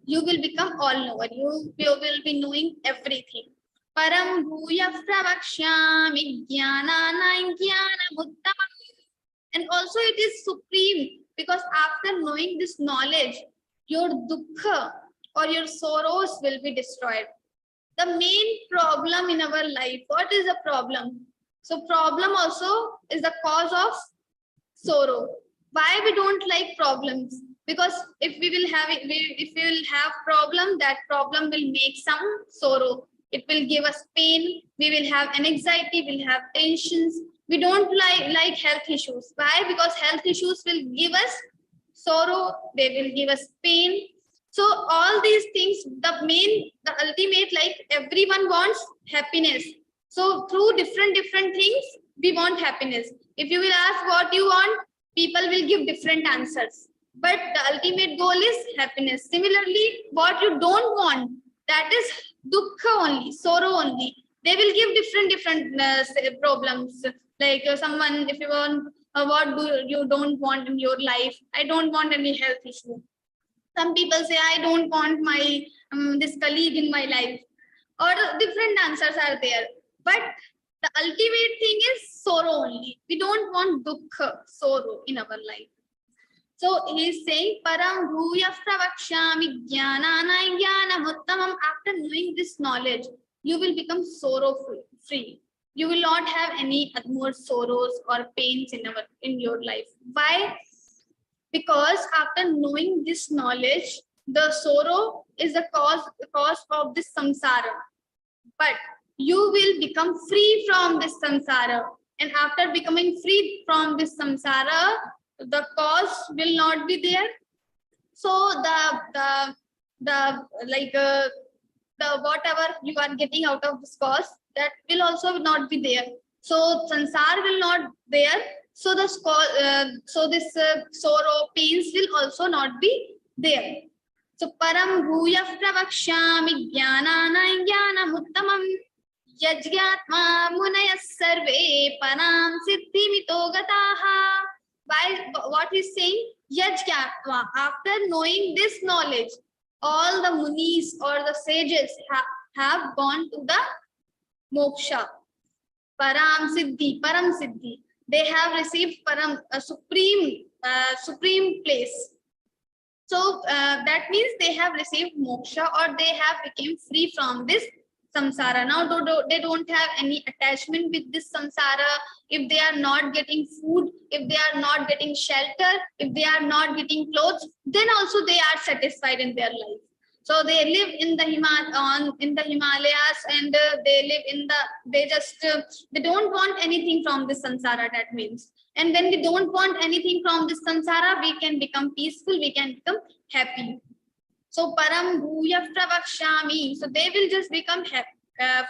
You will become all knower. You will be knowing everything. Param Bhuya Pravakshami Jnanana Jnanamuttamam. And also it is supreme, because after knowing this knowledge, your dukkha or your sorrows will be destroyed. The main problem in our life, what is the problem? So problem also is the cause of sorrow. Why we don't like problems? Because if we will have problem, that problem will make some sorrow. It will give us pain. We will have anxiety. We'll have tensions. We don't like health issues. Why? Because health issues will give us sorrow. They will give us pain. So all these things, the ultimate, like everyone wants happiness. So through different things, we want happiness. If you will ask what you want, people will give different answers. But the ultimate goal is happiness. Similarly, what you don't want, that is dukkha only, sorrow only. They will give different problems. Like someone, if you want, what do you don't want in your life? I don't want any health issue. Some people say, I don't want my this colleague in my life, or different answers are there. But the ultimate thing is sorrow only. We don't want dukkha, sorrow in our life. So he is saying, Param bhuya pravakshami jnanana jnanam uttamam. After knowing this knowledge, you will become sorrow free. You will not have any more sorrows or pains in your life. Why? Because after knowing this knowledge, the sorrow is the cause of this samsara. But you will become free from this samsara. And after becoming free from this samsara, the cause will not be there. So the whatever you are getting out of this cause, that will also not be there. So sansar will not there. So the sorrow, pains will also not be there. So param bhuya pravakshami jnanana jnanam uttamam yajñatma munaya sarve param siddhimito gataha. Why? What he's saying? Yajñatma. After knowing this knowledge, all the munis or the sages have gone to the moksha. Param siddhi. They have received param, a supreme place. So that means they have received moksha, or they have become free from this samsara. Now they don't have any attachment with this samsara. If they are not getting food, if they are not getting shelter, if they are not getting clothes, then also they are satisfied in their life. So they live in the Himalayas, and they live in they don't want anything from this samsara. That means, and when we don't want anything from this samsara, we can become peaceful, we can become happy. So param bhuya pravakshami. So they will just become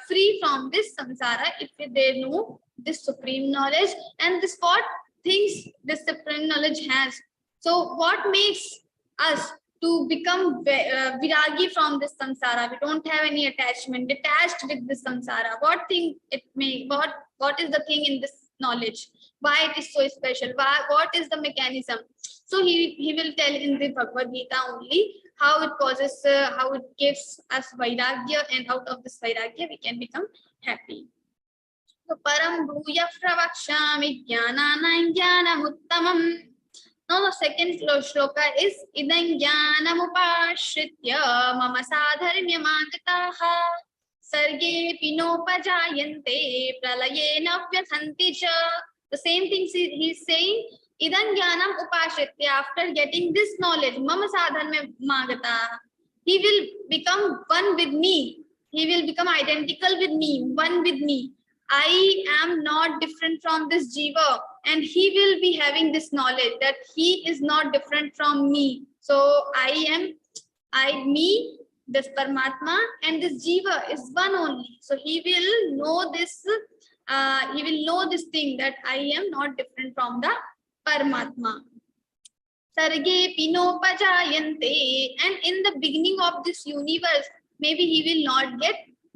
free from this samsara if they know this supreme knowledge. And this what things this supreme knowledge has. So what makes us to become viragi from this samsara? We don't have any attachment, detached with this samsara. What thing it may, what is the thing in this knowledge? Why it is so special? What is the mechanism? So he will tell in the Bhagavad Gita only how it causes, how it gives us vairagya, and out of this vairagya we can become happy. So param bhuya pravakshami jnanana jnanam uttamam. Now the second shloka is idam jnanam upashritya mama sadharmyamagataha sarge pinopajayante pralayena vyathanti cha. The same thing he is saying. Idam jnanam upashritya. After getting this knowledge, mama sadharmyamagataha, he will become one with me. He will become identical with me, one with me. I am not different from this jiva, and he will be having this knowledge that he is not different from me. So me, this Paramatma, and this jiva is one only. So he will know this. He will know this thing that I am not different from the Paramatma. Sarge pinopajayante. And in the beginning of this universe, maybe he will not get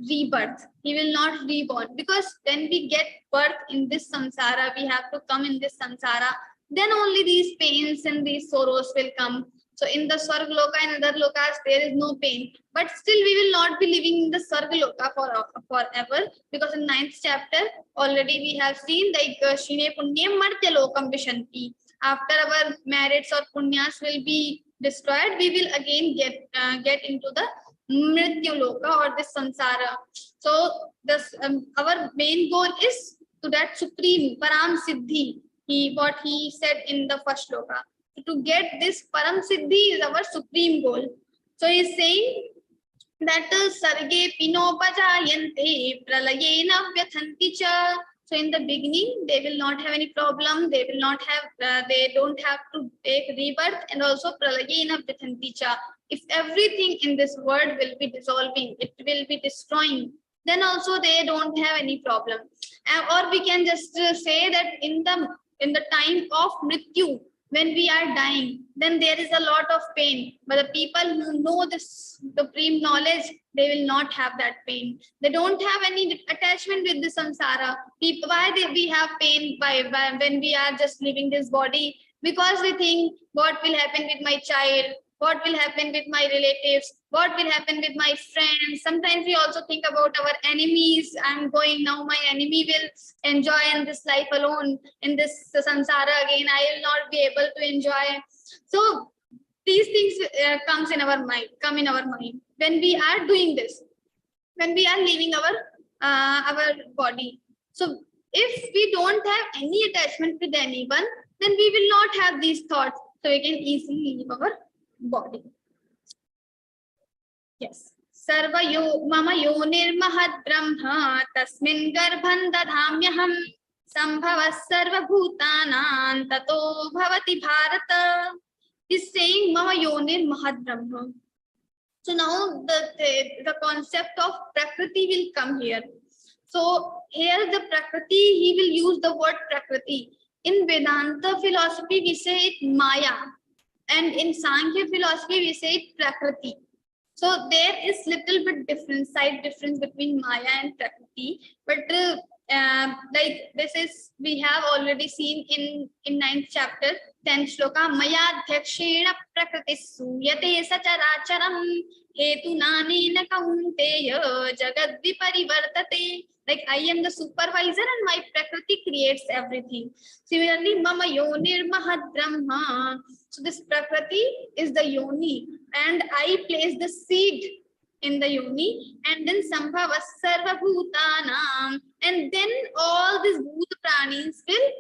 rebirth. He will not reborn, because when we get birth in this samsara, we have to come in this samsara, then only these pains and these sorrows will come. So in the Swargaloka and other lokas, there is no pain. But still we will not be living in the Swargaloka forever, because in 9th chapter already we have seen like Shine Punyam Martya Lokam Vishanti. After our merits or punyas will be destroyed, we will again get into the Mrityu Loka or this samsara. So this our main goal is to that supreme Param Siddhi. What he said in the first loka. To get this Param Siddhi is our supreme goal. So he is saying that Sarge Pinopajayante Pralayena Vyathanti cha. So in the beginning, they will not have any problem. They will not have. They don't have to take rebirth, and also Pralayena Vyathanti cha. If everything in this world will be dissolving, it will be destroying, then also they don't have any problem. Or we can just say that in the time of Mrityu, when we are dying, then there is a lot of pain. But the people who know this supreme knowledge, they will not have that pain. They don't have any attachment with the samsara. Why we have pain by when we are just leaving this body? Because we think what will happen with my child, what will happen with my relatives, what will happen with my friends. Sometimes we also think about our enemies. I'm going now, my enemy will enjoy in this life alone, in this samsara again. I will not be able to enjoy. So these things come in our mind when we are doing this, when we are leaving our body. So if we don't have any attachment with anyone, then we will not have these thoughts. So we can easily leave our body. Yes. Sarva yo mama yonirmahad brahma tasmin garbhan dadhamyaham sambhava sarva bhutanam tato bhavati bharata. Is saying mama yonir mahad brahma. So now the concept of prakriti will come here. So here the prakriti, he will use the word prakriti. In Vedanta philosophy, we say it Maya, and in Sankhya philosophy, we say it Prakriti. So there is little bit slight difference between Maya and Prakriti, but like this is, we have already seen in 9th chapter, 10th shloka, Maya dhakshena prakriti suyate sacharacharam hetu nanena kaunteya jagad viparivartate. Like I am the supervisor and my prakriti creates everything. Similarly, mama yonir mahad brahma. So this prakriti is the yoni, and I place the seed in the yoni, and then sambhava sarva bhutanam, and then all these bhut pranis will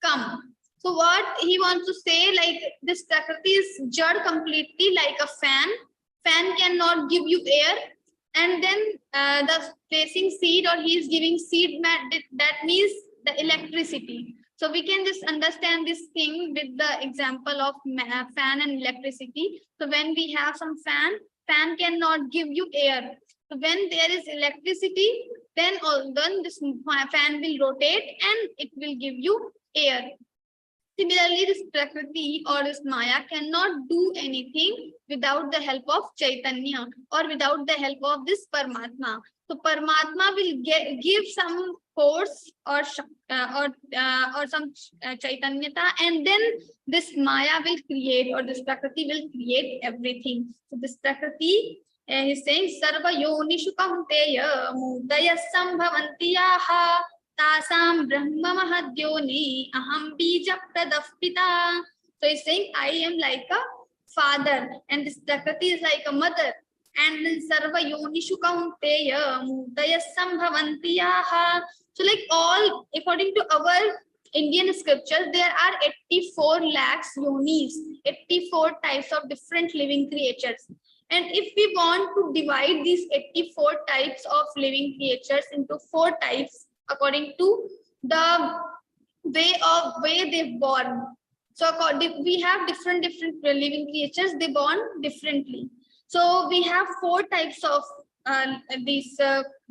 come. So what he wants to say, like this prakriti is jad completely, like a fan. Fan cannot give you air. And then the placing seed, or he is giving seed, that means the electricity. So we can just understand this thing with the example of fan and electricity. So when we have some fan cannot give you air. So when there is electricity, then this fan will rotate and it will give you air. Similarly, this Prakriti or this Maya cannot do anything without the help of Chaitanya or without the help of this Paramatma. So Paramatma will give some force or some Chaitanyata, and then this Maya will create, or this Prakriti will create everything. So this Prakriti, he's saying Sarva Yonishu Kaunteya Mudaya Sambhavantiyaha Tasam Brahma Mahadyoni Aham Bija Pradapita. So he's saying I am like a father, and this Prakriti is like a mother. And then Sarva Yonishu Kaunteya Mudaya Sambhavantiyaha. So like all, according to our Indian scriptures, there are 84 lakhs yonis, 84 types of different living creatures. And if we want to divide these 84 types of living creatures into 4 types, according to the way they're born. So we have different living creatures, they born differently. So we have 4 types of these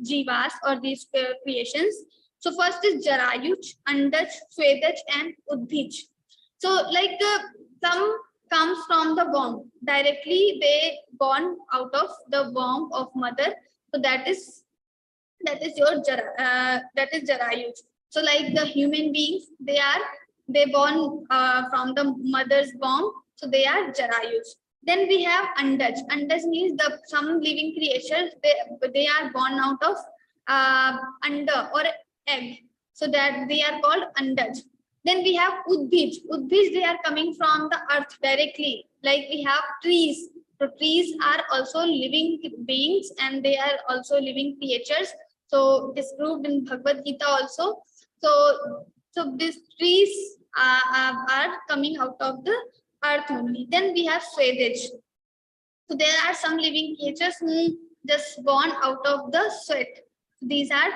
jivas or these creations. So first is Jarayuj, Andaj, Svedaj, and Udbhij. So like some comes from the womb. Directly they born out of the womb of mother. So that is your that is Jarayuj. So like the human beings, they born from the mother's womb. So they are Jarayuj. Then we have Andaj. Andaj means some living creatures, they are born out of anda or egg. So that they are called Andaj. Then we have Udbhij. Udbhij, they are coming from the earth directly. Like we have trees. So trees are also living beings and they are also living creatures. So this proved in Bhagavad-Gītā also. So these trees are coming out of the earth only. Then we have Svedaj. So there are some living creatures who just born out of the sweat. These are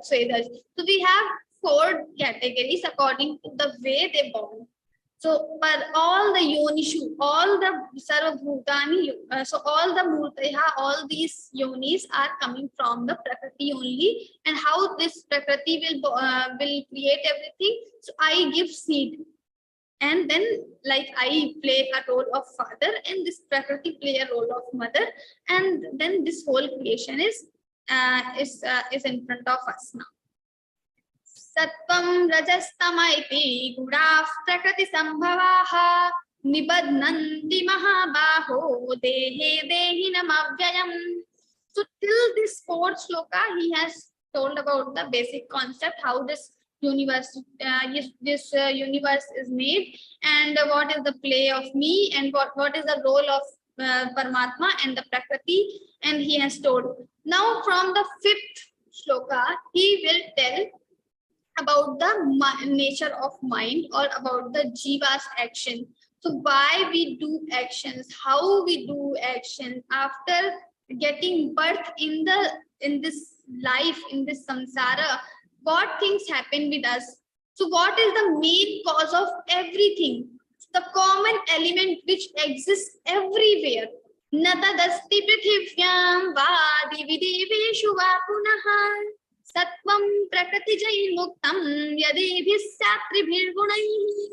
Svedaj. So we have 4 categories according to the way they born. So, but all the yonishu, all the sarvabhutani, so all the murtaya, all these yonis are coming from the prakriti only. And how this prakriti will create everything? So I give seed. And then like I play a role of father and this Prakriti play a role of mother, and then this whole creation is in front of us now. Sattvam rajastama iti gunas prakriti sambhavaha nibadnanti mahabaho dehe dehinam avyayam. So till this fourth shloka, he has told about the basic concept, how this universe universe is made, and what is the play of me, and what is the role of Paramatma and the Prakriti, and he has told. Now from the fifth shloka, he will tell about the nature of mind, or about the jiva's action. So why we do actions, how we do actions after getting birth in this life, in this samsara, what things happen with us. So what is the main cause of everything? The common element which exists everywhere. Natadasti prithivyam vadi videveshu va punaha sattvam prakriti jaimuktam yadebhis satribhir gunaihi.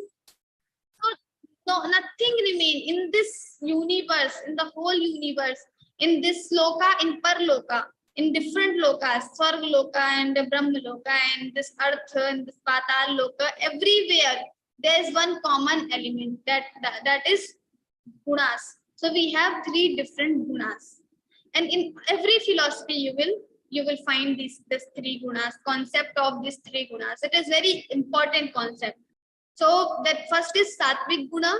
So nothing remain in this universe, in the whole universe, in this loka, in parloka, in different lokas, Swarga loka and Brahma loka, and this earth and this Patal loka, everywhere there is one common element, that is gunas. So we have three different gunas, and in every philosophy you will find this three gunas, concept of these three gunas. It is very important concept. So that first is Sattvic guna,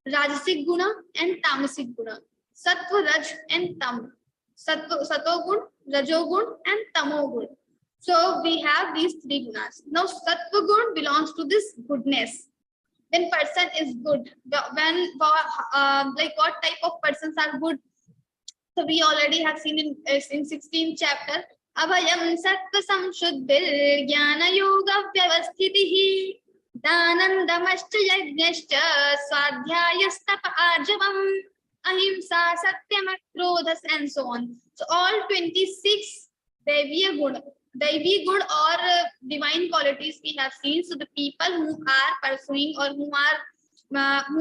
Rajasic guna, and Tamasic guna. Sattva, Raj, and Tam. Sato gun, Rajo gun, and Tamo gun. So we have these three gunas. Now Sattva gun belongs to this goodness. When person is good, when like what type of persons are good? So we already have seen in 16th chapter. Abhayam sattva samshuddhir jnana yoga vyavasthitihi danandamascha yajnascha swadhyayastapa arjavam ahimsa satyam krodhas, and so on. So all 26 Deviya good or divine qualities we have seen. So the people who are pursuing, or who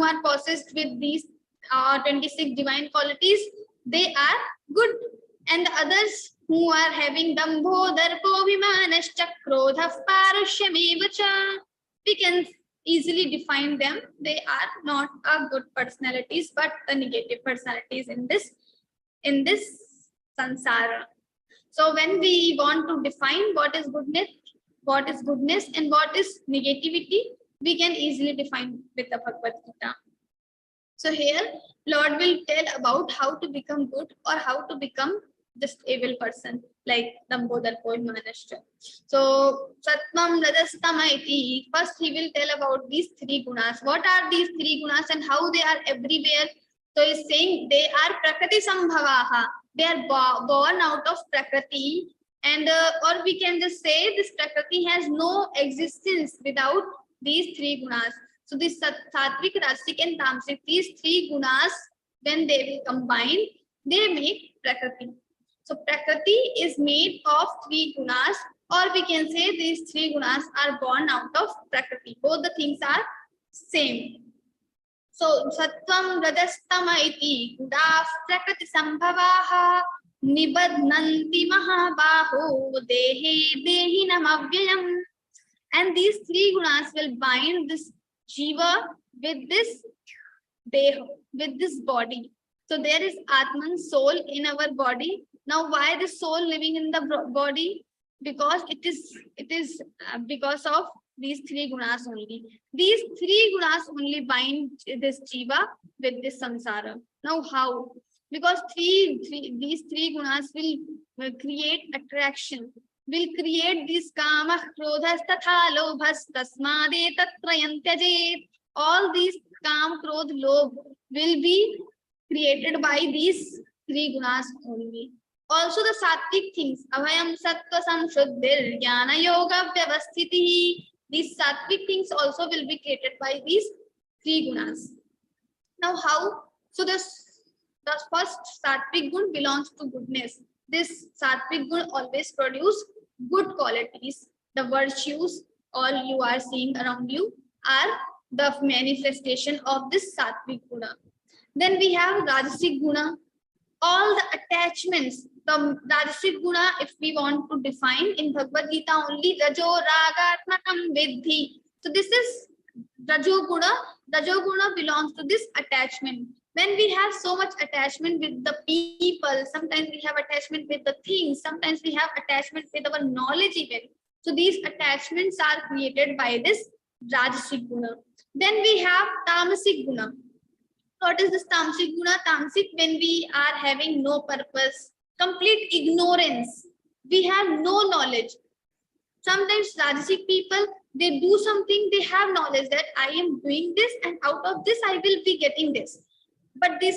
are possessed with these 26 divine qualities, they are good. And the others who are having dambho, darpo, vimanascha, krodha, parushyameva, we can easily define them. They are not a good personalities, but the negative personalities in this sansara. So when we want to define what is goodness and what is negativity, we can easily define with the Bhagavad Gita. So here Lord will tell about how to become good, or how to become just evil person, like Dambodharpo Manashtra. So Sattvam Rajastama iti. First he will tell about these three gunas. What are these three gunas and how they are everywhere? So he's saying they are Prakriti Sambhavaha. They are born out of Prakriti, and or we can just say this Prakriti has no existence without these three gunas. So this Sattvic, Rajasic, and Tamasic, these three gunas, when they will combine, they make Prakriti. So Prakriti is made of three gunas, or we can say these three gunas are born out of Prakriti. Both the things are same. So Sattvam Rajastama iti gunas Prakriti sambhavaha nibadnanti mahabaho dehe dehinam avyayam. And these three gunas will bind this jiva with this deha, with this body. So there is Atman, soul in our body. Now why the soul living in the body? Because it is because of these three gunas only. These three gunas only bind this jiva with this samsara. Now how? Because these three gunas will create attraction, will create this kama, krodhas, tatha, lobhas, tasmade, tatrayam tyajet. All these kam, krodh, lobh will be created by these three gunas only. Also the sattvic things, abhayam sattva samshuddhir jnana yoga vyavasthitihi. These sattvic things also will be created by these three gunas. Now how? So the first sattvic gun belongs to goodness. This sattvic gun always produce good qualities. The virtues all you are seeing around you are the manifestation of this sattvic guna. Then we have Rajasic guna. All the attachments, the Rajasic guna, if we want to define in Bhagavad Gita only, Rajo Ragatmakam Vidhi. So this is Rajo guna. Rajo guna belongs to this attachment. When we have so much attachment with the people, sometimes we have attachment with the things, sometimes we have attachment with our knowledge even. So these attachments are created by this Rajasic guna. Then we have Tamasic guna. What is this Tamasic guna? Tamasic, when we are having no purpose, complete ignorance, we have no knowledge. Sometimes Rajasic people, they do something, they have knowledge that I am doing this and out of this I will be getting this. But the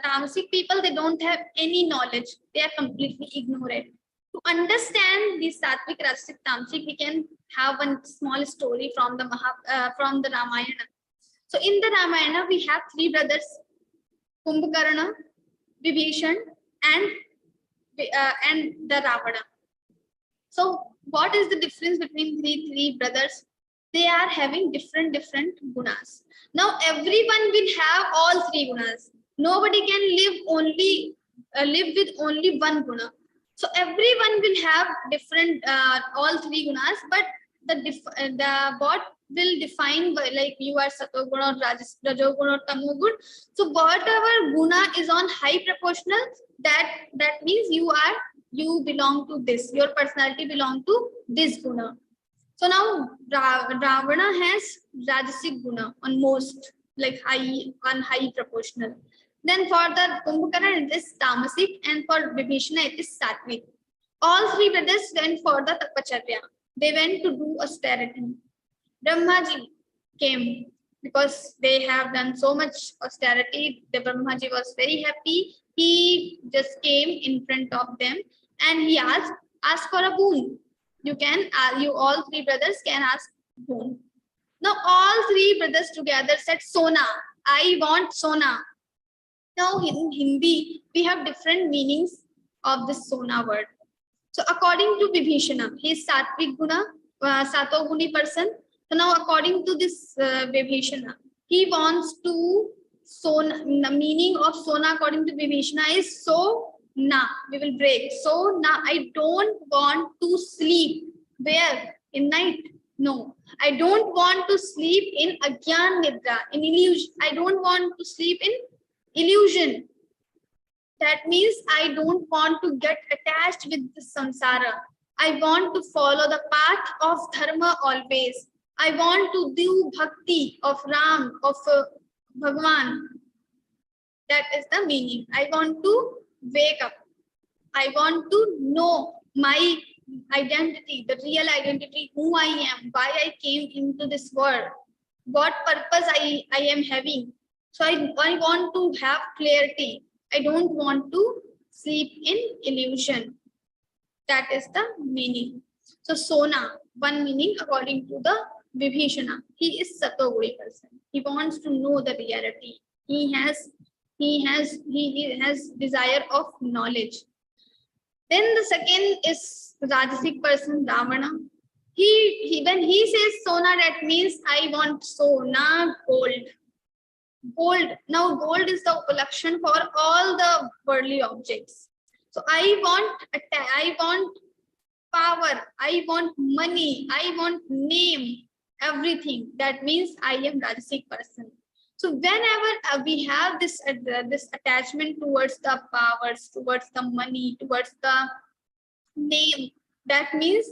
Tamasic people, they don't have any knowledge. They are completely ignorant. To understand the Sattvic, Rajasic, Tamasic, we can have one small story from the Ramayana. So in the Ramayana, we have three brothers, Kumbhakarna, Vibhishan, and the Ravana. So what is the difference between three brothers? They are having different gunas. Now everyone will have all three gunas. Nobody can live with only one guna. So everyone will have different all three gunas, but the what will define, like you are Satoguna, Rajoguna, Tamoguna. So whatever guna is on high proportional, that means you belong to this. Your personality belong to this guna. So now Ravana has Rajasic guna on most, like high proportional. Then for the Kumbhakarna it is Tamasic, and for Vibhishana it is Sattvic. All three brothers went for the Tapacharya. They went to do austerity. Brahmaji came because they have done so much austerity. The Brahmaji was very happy. He just came in front of them and he asked for a boon. You all three brothers can ask boon. Now all three brothers together said Sona. I want Sona. Now in Hindi, we have different meanings of this Sona word. So according to Vibhishana, he is Sattvic guna, Satoguni person. So now according to this Vibhishana, he wants to Sona. The meaning of Sona according to Vibhishana is so na. We will break. So na, I don't want to sleep. Where? In night? No. I don't want to sleep in Agyan Nidra, in illusion. I don't want to sleep in illusion. That means I don't want to get attached with the samsara. I want to follow the path of dharma always. I want to do bhakti of Ram, of Bhagwan. That is the meaning. I want to wake up. I want to know my identity, the real identity, who I am, why I came into this world, what purpose I am having. So I want to have clarity. I don't want to sleep in illusion. That is the meaning. So Sona, one meaning according to the Vibhishana. He is Satoguni person. He wants to know the reality. He has desire of knowledge. Then the second is Rajasic person, Ravana. When he says Sona, that means I want Sona, gold. Gold. Now gold is the upalakshan for all the worldly objects. So I want power, I want money, I want name, everything. That means I am Rajasic person. So whenever we have this attachment towards the powers, towards the money, towards the name, that means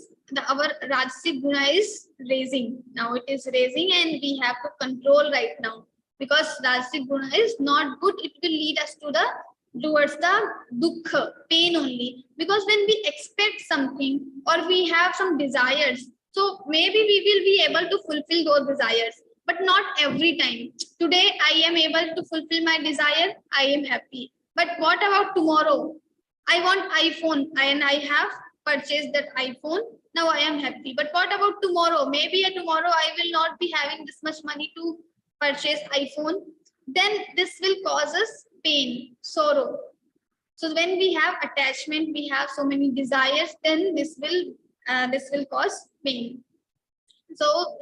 our Rajasic guna is raising. Now it is raising and we have to control right now. Because Rajasic guna is not good, it will lead us towards the dukkha, pain only. Because when we expect something or we have some desires, so maybe we will be able to fulfill those desires, but not every time. Today I am able to fulfill my desire, I am happy. But what about tomorrow? I want iPhone and I have purchased that iPhone. Now I am happy. But what about tomorrow? Maybe tomorrow I will not be having this much money to purchase iPhone. Then this will cause us pain, sorrow. So when we have attachment, we have so many desires, then this will cause pain. So,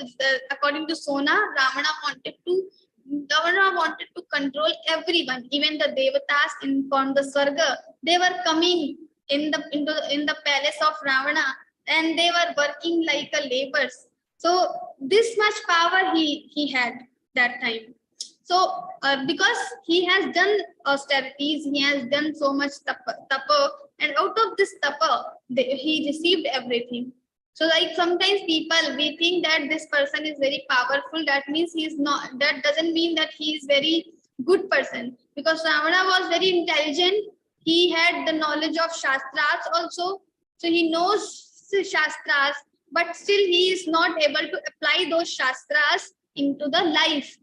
according to Sona, Ravana wanted to control everyone, even the devatas from the Swarga. They were coming in the palace of Ravana, and they were working like a laborers. So this much power he had that time. So because he has done austerities, he has done so much tapa, and out of this tapa, he received everything. So like sometimes people, we think that this person is very powerful. That means he is not. That doesn't mean that he is very good person. Because Ravana was very intelligent. He had the knowledge of Shastras also. So he knows the Shastras, but still he is not able to apply those Shastras into the life.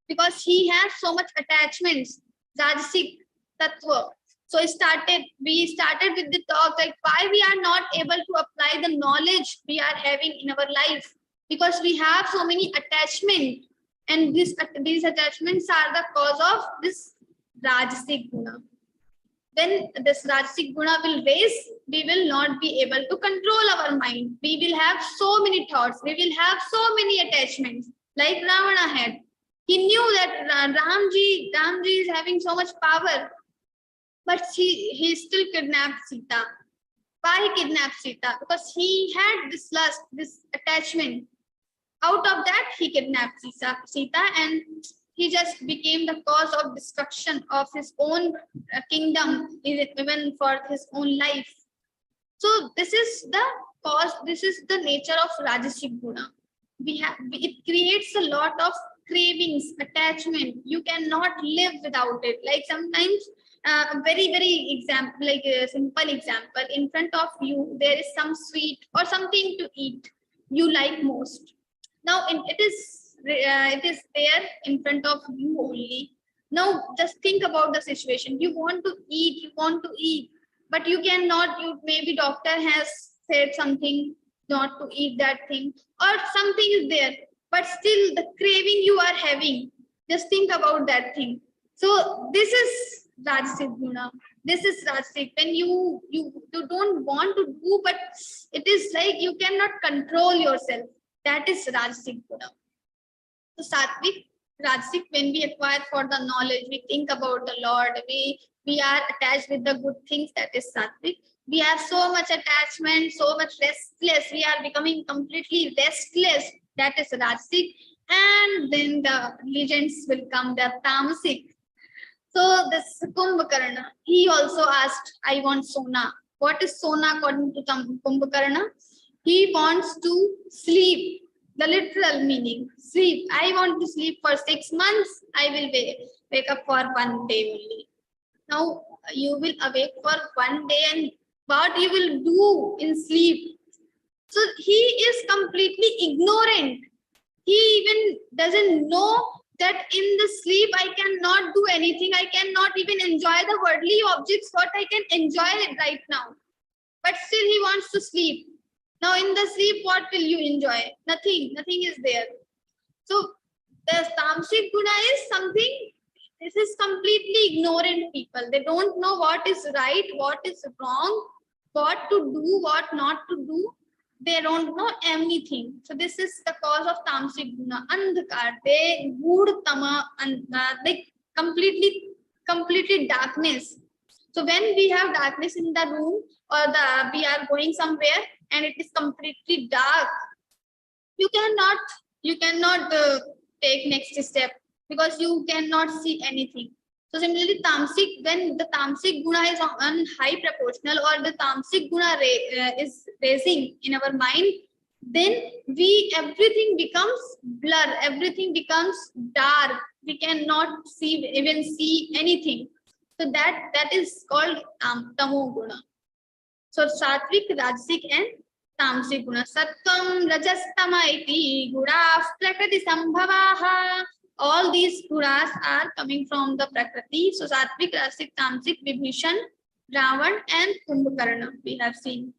Because he has so much attachments, Rajasic Tattva. So we started with the talk like why we are not able to apply the knowledge we are having in our life, because we have so many attachments, and these attachments are the cause of this Rajasic Guna. When this Rajasic Guna will raise, we will not be able to control our mind. We will have so many thoughts. We will have so many attachments like Ravana had. He knew that Ramji is having so much power, but he still kidnapped Sita. Why he kidnapped Sita? Because he had this lust, this attachment. Out of that, he kidnapped Sita, and he just became the cause of destruction of his own kingdom, even for his own life. So this is the cause. This is the nature of Rajasic Guna. It creates a lot of cravings, attachment. You cannot live without it. Like sometimes, very example, like a simple example, in front of you there is some sweet or something to eat you like most. Now it is there in front of you only. Now just think about the situation. You want to eat, but you cannot. Maybe doctor has said something not to eat that thing, or something is there, but still the craving you are having. Just think about that thing. So this is Rajasic Guna. This is Rajasic. When you don't want to do, but it is like you cannot control yourself. That is Rajasic Guna. So Sattvic, Rajasic, when we acquire for the knowledge, we think about the Lord. We are attached with the good things. That is Sattvic. We have so much attachment, so much restless. We are becoming completely restless. That is Rajasic. And then the legends will come, the Tamasic. So this Kumbhakarna, he also asked, I want Sona. What is Sona according to Kumbhakarna? He wants to sleep. The literal meaning, sleep. I want to sleep for 6 months. I will wake up for 1 day only. Now you will awake for 1 day, and what you will do in sleep? So he is completely ignorant. He even doesn't know that in the sleep I cannot do anything. I cannot even enjoy the worldly objects what I can enjoy it right now. But still he wants to sleep. Now in the sleep, what will you enjoy? Nothing is there. So the Tamasic Guna is something, this is completely ignorant people. They don't know what is right, what is wrong, what to do, what not to do. They don't know anything. So this is the cause of Tamasic Guna. Andhakar, they good tama, and they completely darkness. So when we have darkness in the room, or we are going somewhere and it is completely dark, you cannot take next step, because you cannot see anything. So similarly, Tamasic, when the Tamasic Guna is on high proportional, or the Tamasic Guna is raising in our mind, then everything becomes blur, everything becomes dark. We cannot even see anything. So that is called Tamo Guna. So Sattvic, Rajasic, and Tamasic Guna. Sattvam, Rajastama iti Gunas Prakriti Sambhavaha. All these Gunas are coming from the Prakriti. So Sattvic, Rajasic, Tamasic, Vibhishan, Ravan, and Kumbhakarna we have seen.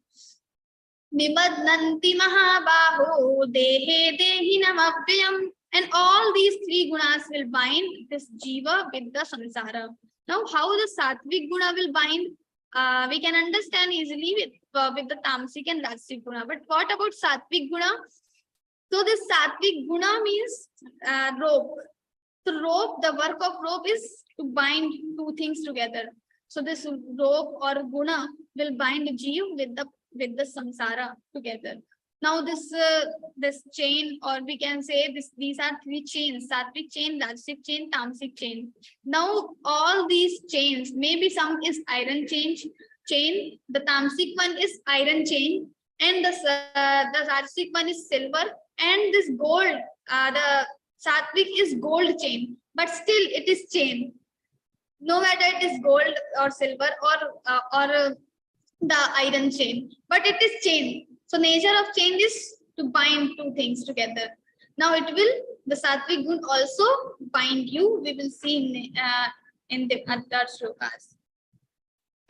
Nibadnanti Mahabaho Dehe Dehinam Avyayam. And all these 3 Gunas will bind this Jiva with the Samsara. Now, how the Sattvic Guna will bind? We can understand easily with the Tamasic and Rajasic Guna. But what about Sattvic Guna? So this sattvic guna means rope. So rope, the work of rope is to bind two things together. So this rope or guna will bind Jeev with the samsara together. Now this chain, or we can say these are three chains: sattvic chain, rajasic chain, tamasic chain. Now all these chains, maybe some is iron chain. The tamasic one is iron chain, and the rajasic one is silver, and this gold, the sattvic is gold chain, but still it is chain. No matter it is gold or silver or the iron chain, but it is chain. So nature of chain is to bind two things together. Now the sattvic gun also bind you. We will see in the other shlokas.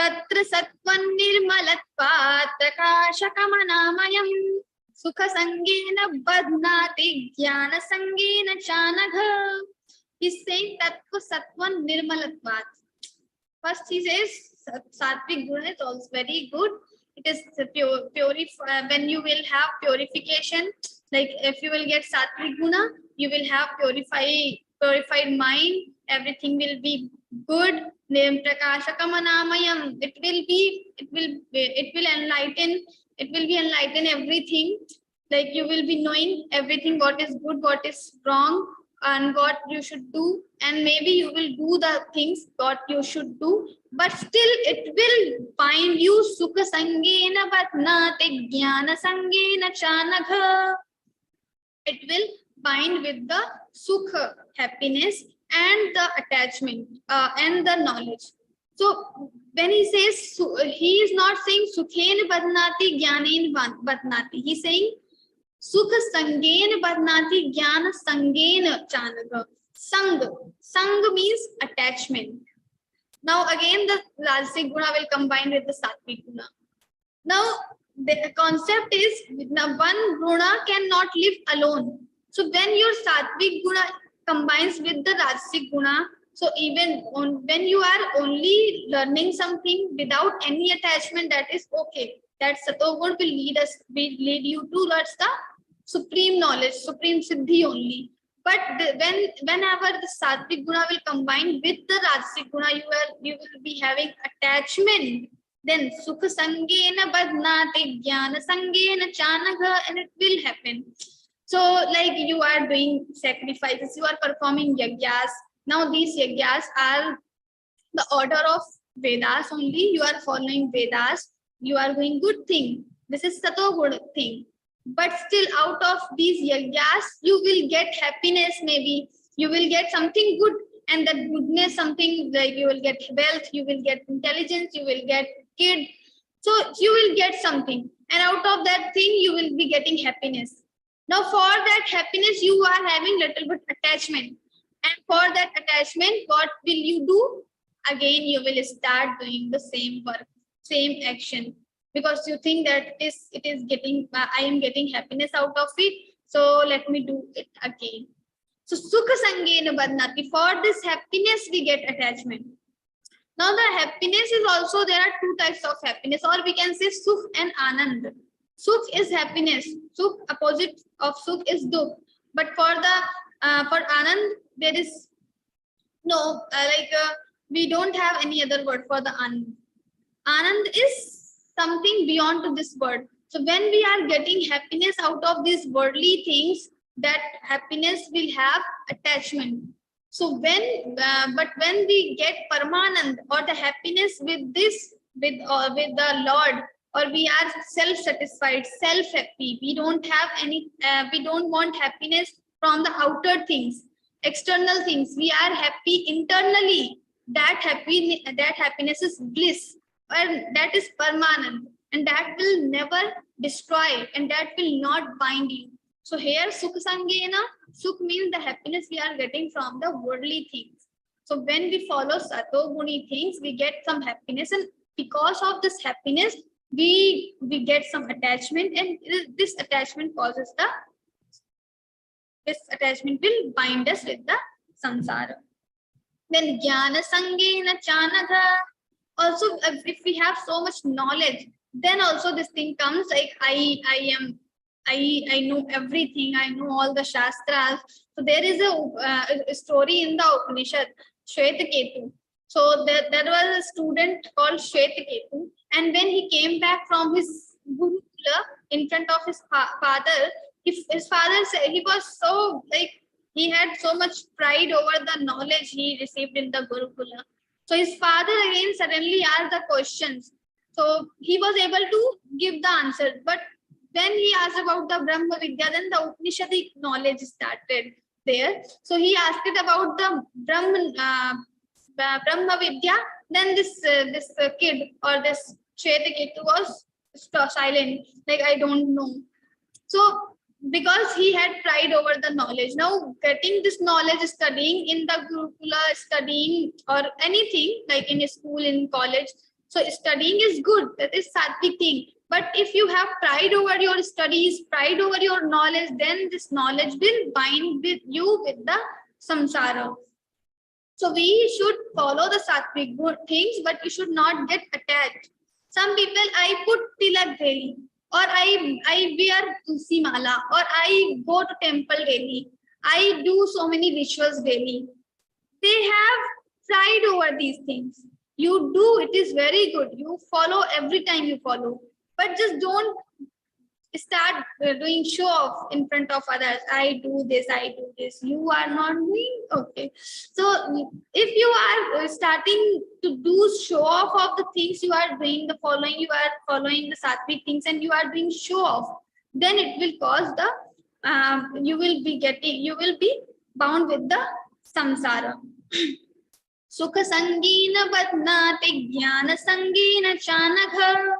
Tatra sattvan nirmalatvat prakashakamanāmayam sukha sangena badnati jnana sangena chanagha. He's saying tattva sattvan nirmalatvat. First he says sattvic guna is also very good. It is when you will have purification, like if you will get sattvic guna, you will have purified mind. Everything will be good. Prakashakamanāmayam. It will enlighten everything. Like you will be knowing everything, what is good, what is wrong, and what you should do, and maybe you will do the things what you should do, but still it will bind you. Sukha sangena badnate jnana sangena chanagha. It will bind with the sukha, happiness, and the attachment and the knowledge. So when he says, he is not saying sukhen badnati jnanen badnati. He is saying sukha sangena badnati jnana sangena chanagha. Sang means attachment. Now again the rajasic guna will combine with the sattvic guna. Now the concept is one guna cannot live alone. So when your sattvic guna combines with the rajasic guna, so even when you are only learning something without any attachment, that is okay. That sattva guna will lead you towards the supreme knowledge, supreme siddhi only. But whenever the sattvic guna will combine with the rajasic guna, you will be having attachment. Then sukha sangena badnate jnana sangena chanagha, and it will happen. So like you are doing sacrifices, you are performing yagyas. Now these yagyas are the order of Vedas only. You are following Vedas. You are doing good thing. This is sattva guna thing. But still out of these yagyas, you will get happiness maybe. You will get something good, and that goodness, something like you will get wealth, you will get intelligence, you will get kid. So you will get something, and out of that thing, you will be getting happiness. Now for that happiness, you are having little bit attachment. And for that attachment, what will you do? Again, you will start doing the same work, same action. Because you think that it is getting, I am getting happiness out of it, so let me do it again. So sukha sangena badnati. For this happiness, we get attachment. Now the happiness is also, there are two types of happiness, or we can say sukh and anand. Sukh is happiness. Sukh, opposite of sukh is dukh. But for anand, there is no we don't have any other word for the anand. Anand is something beyond to this word. So when we are getting happiness out of these worldly things, that happiness will have attachment. So when we get Paramanand, or the happiness with the Lord, or we are self-satisfied, self-happy, we don't have any, we don't want happiness from the outer things, external things. We are happy internally. That happiness is bliss. And that is permanent, and that will never destroy, and that will not bind you. So here sukha sangena, sukh means the happiness we are getting from the worldly things. So when we follow sattva guni things, we get some happiness, and because of this happiness, we get some attachment, and this attachment will bind us with the samsara. Then jnana sangena chanagha. Also, if we have so much knowledge, then also this thing comes like I am I know everything. I know all the shastras. So there is a story in the Upanishad, Shwetaketu. So there was a student called Shwetaketu, and when he came back from his Gurukula in front of his father, his father said he was so like he had so much pride over the knowledge he received in the Gurukula. So his father again suddenly asked the questions. So he was able to give the answer, but when he asked about the Brahma Vidya, then the Upanishadic knowledge started there. So he asked it about the Brahma Vidya. Then this kid or this Shwetaketu was silent, like I don't know. So because he had pride over the knowledge, now getting this knowledge, studying in the Gurukula, studying or anything like in a school, in college. So studying is good, that is sattvic thing. But if you have pride over your studies, pride over your knowledge, then this knowledge will bind with you with the samsara. So we should follow the sattvic good things, but you should not get attached. Some people, I put tilak daily, or I wear tulsi mala, or I go to temple daily. I do so many rituals daily. They have pride over these things. You do, it is very good. You follow every time you follow. But just don't start doing show off in front of others. I do this, I do this. You are not doing okay. So if you are starting to do show off of the things you are doing, the following, you are following the sattvic things and you are doing show off, then it will cause the you will be bound with the samsara. Sukha sangina badnati jnana sangina chanagha.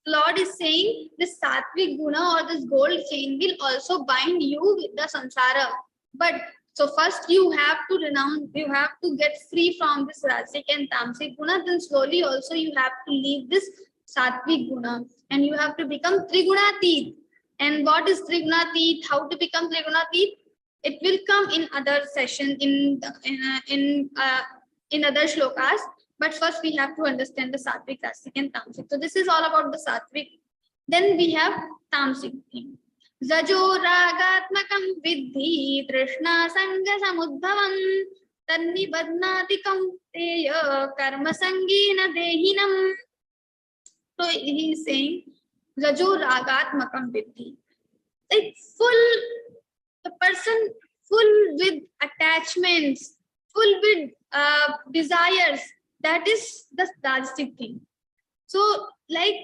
Lord is saying this sattvic guna or this gold chain will also bind you with the samsara. But so first you have to renounce, you have to get free from this rajasic and tamasic guna. Then slowly also you have to leave this sattvic guna and you have to become trigunatit. And what is trigunatit? How to become trigunatit? It will come in other session in other shlokas. But first we have to understand the sattvic, rajasic and tamasic. So this is all about the sattvic. Then we have tamasic thing. Zajo ragatmakam vidhi trishna sanga samudbhavam tanni badnatikam teya karma sangina dehinam. So he is saying Zajo ragatmakam vidhi. Like the person full with attachments, full with desires. That is the rajasic thing. So like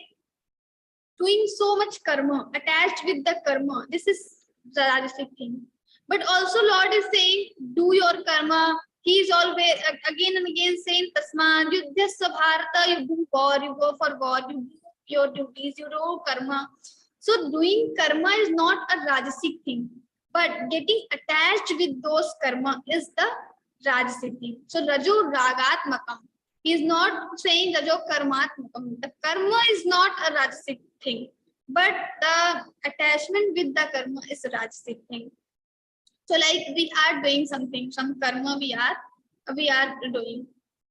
doing so much karma, attached with the karma, this is the rajasic thing. But also Lord is saying, do your karma. He is always again and again saying, Tasma, Yudhyasya Bharata, you do war, you go for war, you do your duties, you do karma. So doing karma is not a rajasic thing, but getting attached with those karma is the rajasic thing. So Rajo Ragatmakam. He is not saying Rajo Karmatmakam. The karma is not a rajasic thing, but the attachment with the karma is a rajasic thing. So like we are doing something, some karma we are doing.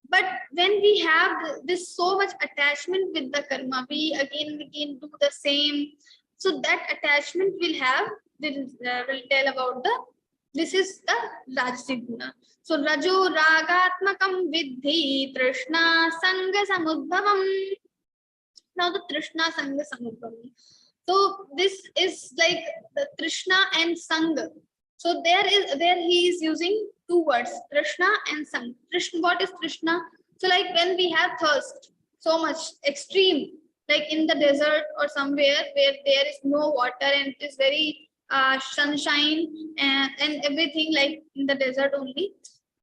But when we have this so much attachment with the karma, we again and again do the same. So that attachment will tell about this is the rajasic guna. So Rajo Ragatmakam Vidhi Trishna Sanga Samudbhavam. Now the Trishna Sanga Samudbhavam. So this is like the Trishna and Sanga. So there he is using two words, Trishna and Sanga. Trishna, what is Trishna? So like when we have thirst, so much extreme, like in the desert or somewhere where there is no water and it is very sunshine and everything, like in the desert only.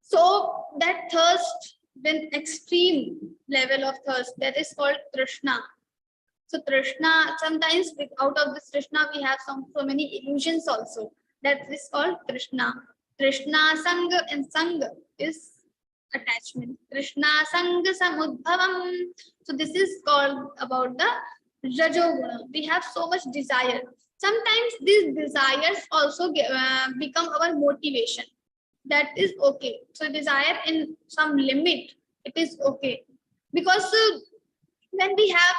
So that thirst, when extreme level of thirst, that is called Trishna. So Trishna, sometimes out of this Trishna we have so many illusions also. That is called Trishna. Trishna, Sanga, and Sanga is attachment. Trishna, Sanga, Samudbhavam. So this is called about the Rajoguna. We have so much desire. Sometimes these desires also become our motivation. That is okay. So desire in some limit, it is okay. Because when we have,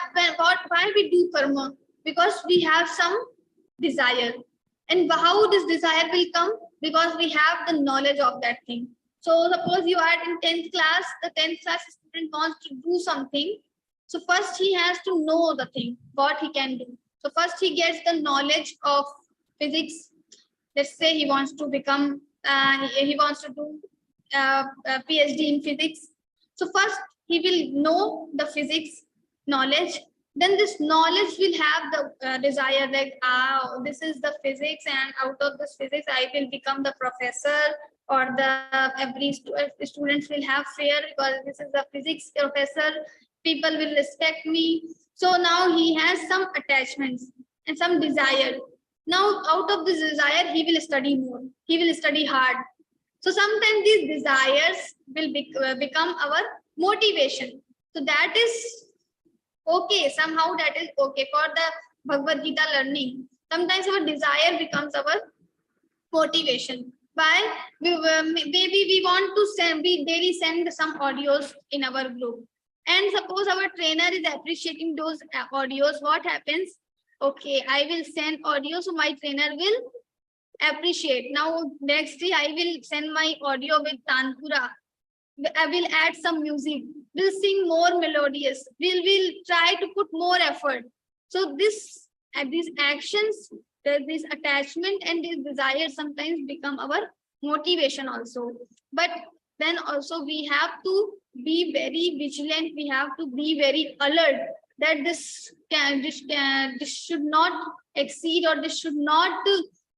why we do karma? Because we have some desire. And how this desire will come? Because we have the knowledge of that thing. So suppose you are in 10th class, the 10th class student wants to do something. So first he has to know the thing, what he can do. So first he gets the knowledge of physics. Let's say he wants to become, he wants to do a PhD in physics. So first he will know the physics knowledge. Then this knowledge will have the desire like, this is the physics, and out of this physics I will become the professor, or every students will have fear because this is the physics professor, people will respect me. So now he has some attachments and some desire. Now out of this desire he will study more, he will study hard. So sometimes these desires will become our motivation. So that is okay, somehow that is okay for the Bhagavad Gita learning. Sometimes our desire becomes our motivation. Why? Maybe we want to send, we daily send some audios in our group. And suppose our trainer is appreciating those audios, what happens? Okay, I will send audio, so my trainer will appreciate. Now next day I will send my audio with Tanpura. I will add some music. We'll sing more melodious. We'll try to put more effort. So these actions, this attachment and this desire sometimes become our motivation also. But then also we have to be very vigilant. We have to be very alert that this should not exceed, or this should not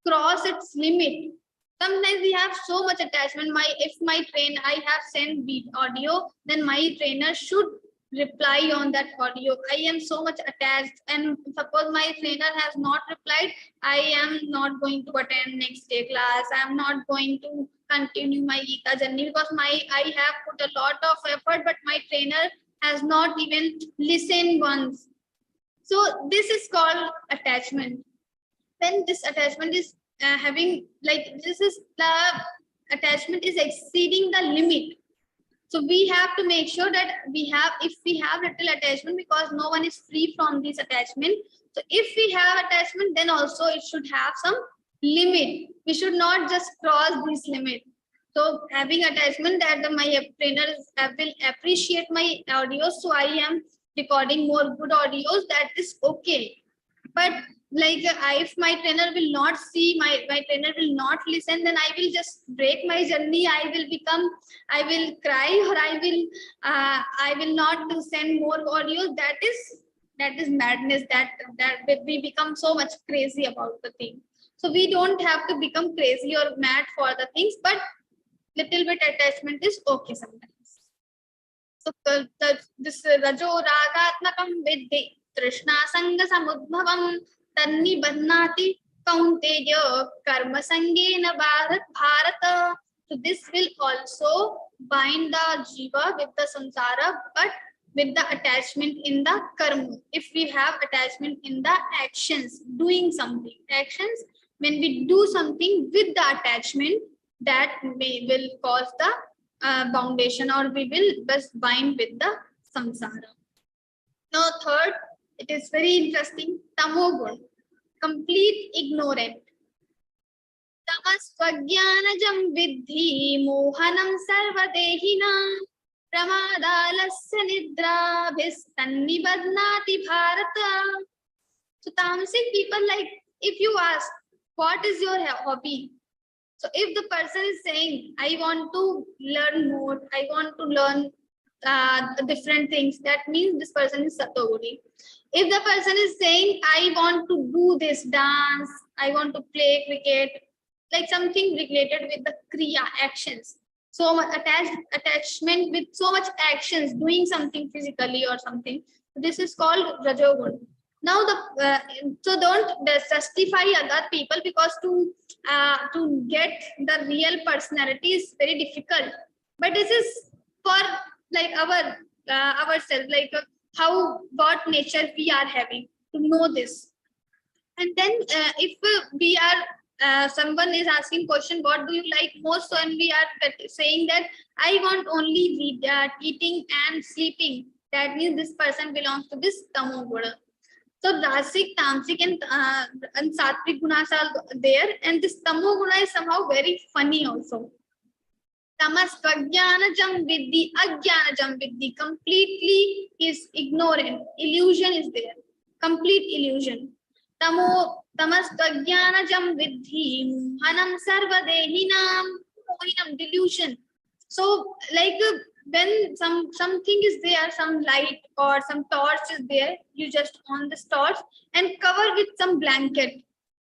cross its limit. Sometimes we have so much attachment. I have sent beat audio, then my trainer should reply on that audio. I am so much attached, and suppose my trainer has not replied, I am not going to attend next day class. I am not going to continue my Gita journey because I have put a lot of effort, but my trainer has not even listened once. So this is called attachment. When this attachment is the attachment is exceeding the limit. So we have to make sure that if we have little attachment, because no one is free from this attachment. So if we have attachment, then also it should have some limit. We should not just cross this limit. So having attachment that my trainer will appreciate my audio, so I am recording more good audios, that is okay. But if my trainer will not see, my trainer will not listen, then I will just break my journey. I will cry, or I will not send more audios. That is madness. That we become so much crazy about the thing. So we don't have to become crazy or mad for the things, but little bit attachment is okay sometimes. So this rajo ragatmakam vidhi trishna sanga samudbhavam tanni badnati kaunteya karma sangena bharata. So this will also bind the jiva with the samsara, but with the attachment in the karma. If we have attachment in the actions, doing something, actions, when we do something with the attachment, that will cause the foundation, or we will best bind with the samsara. Now third, it is very interesting, tamogun, complete ignorant. Tamasvagyanajam vidhi mohanam sarvadehina pramadalasya nidrabhistanni badnati bharata. So tamasic people, if you ask, what is your hobby? So if the person is saying, I want to learn more, I want to learn different things, that means this person is Satoguni. If the person is saying, I want to do this dance, I want to play cricket, something related with the kriya, actions, so much attachment with so much actions, doing something physically or something, this is called Rajogun. Now so don't justify other people, because to get the real personality is very difficult. But this is for ourselves, what nature we are having, to know this. And then if we are someone is asking question, what do you like most? So, and we are saying that I want only eating and sleeping, that means this person belongs to this tamoguna. So Rajasic, Tamasic, and Sattvic gunas are there, and this Tamo guna is somehow very funny also. Tamas Prajnanajam Vidhi, Ajnanajam Vidhi, completely is ignorant. Illusion is there. Complete illusion. Tamas Prajnanajam Vidhi, Hanam Sarvadehinam, Mohinam, delusion. So, like when something is there, some light or some torch is there, you just on this torch and cover with some blanket.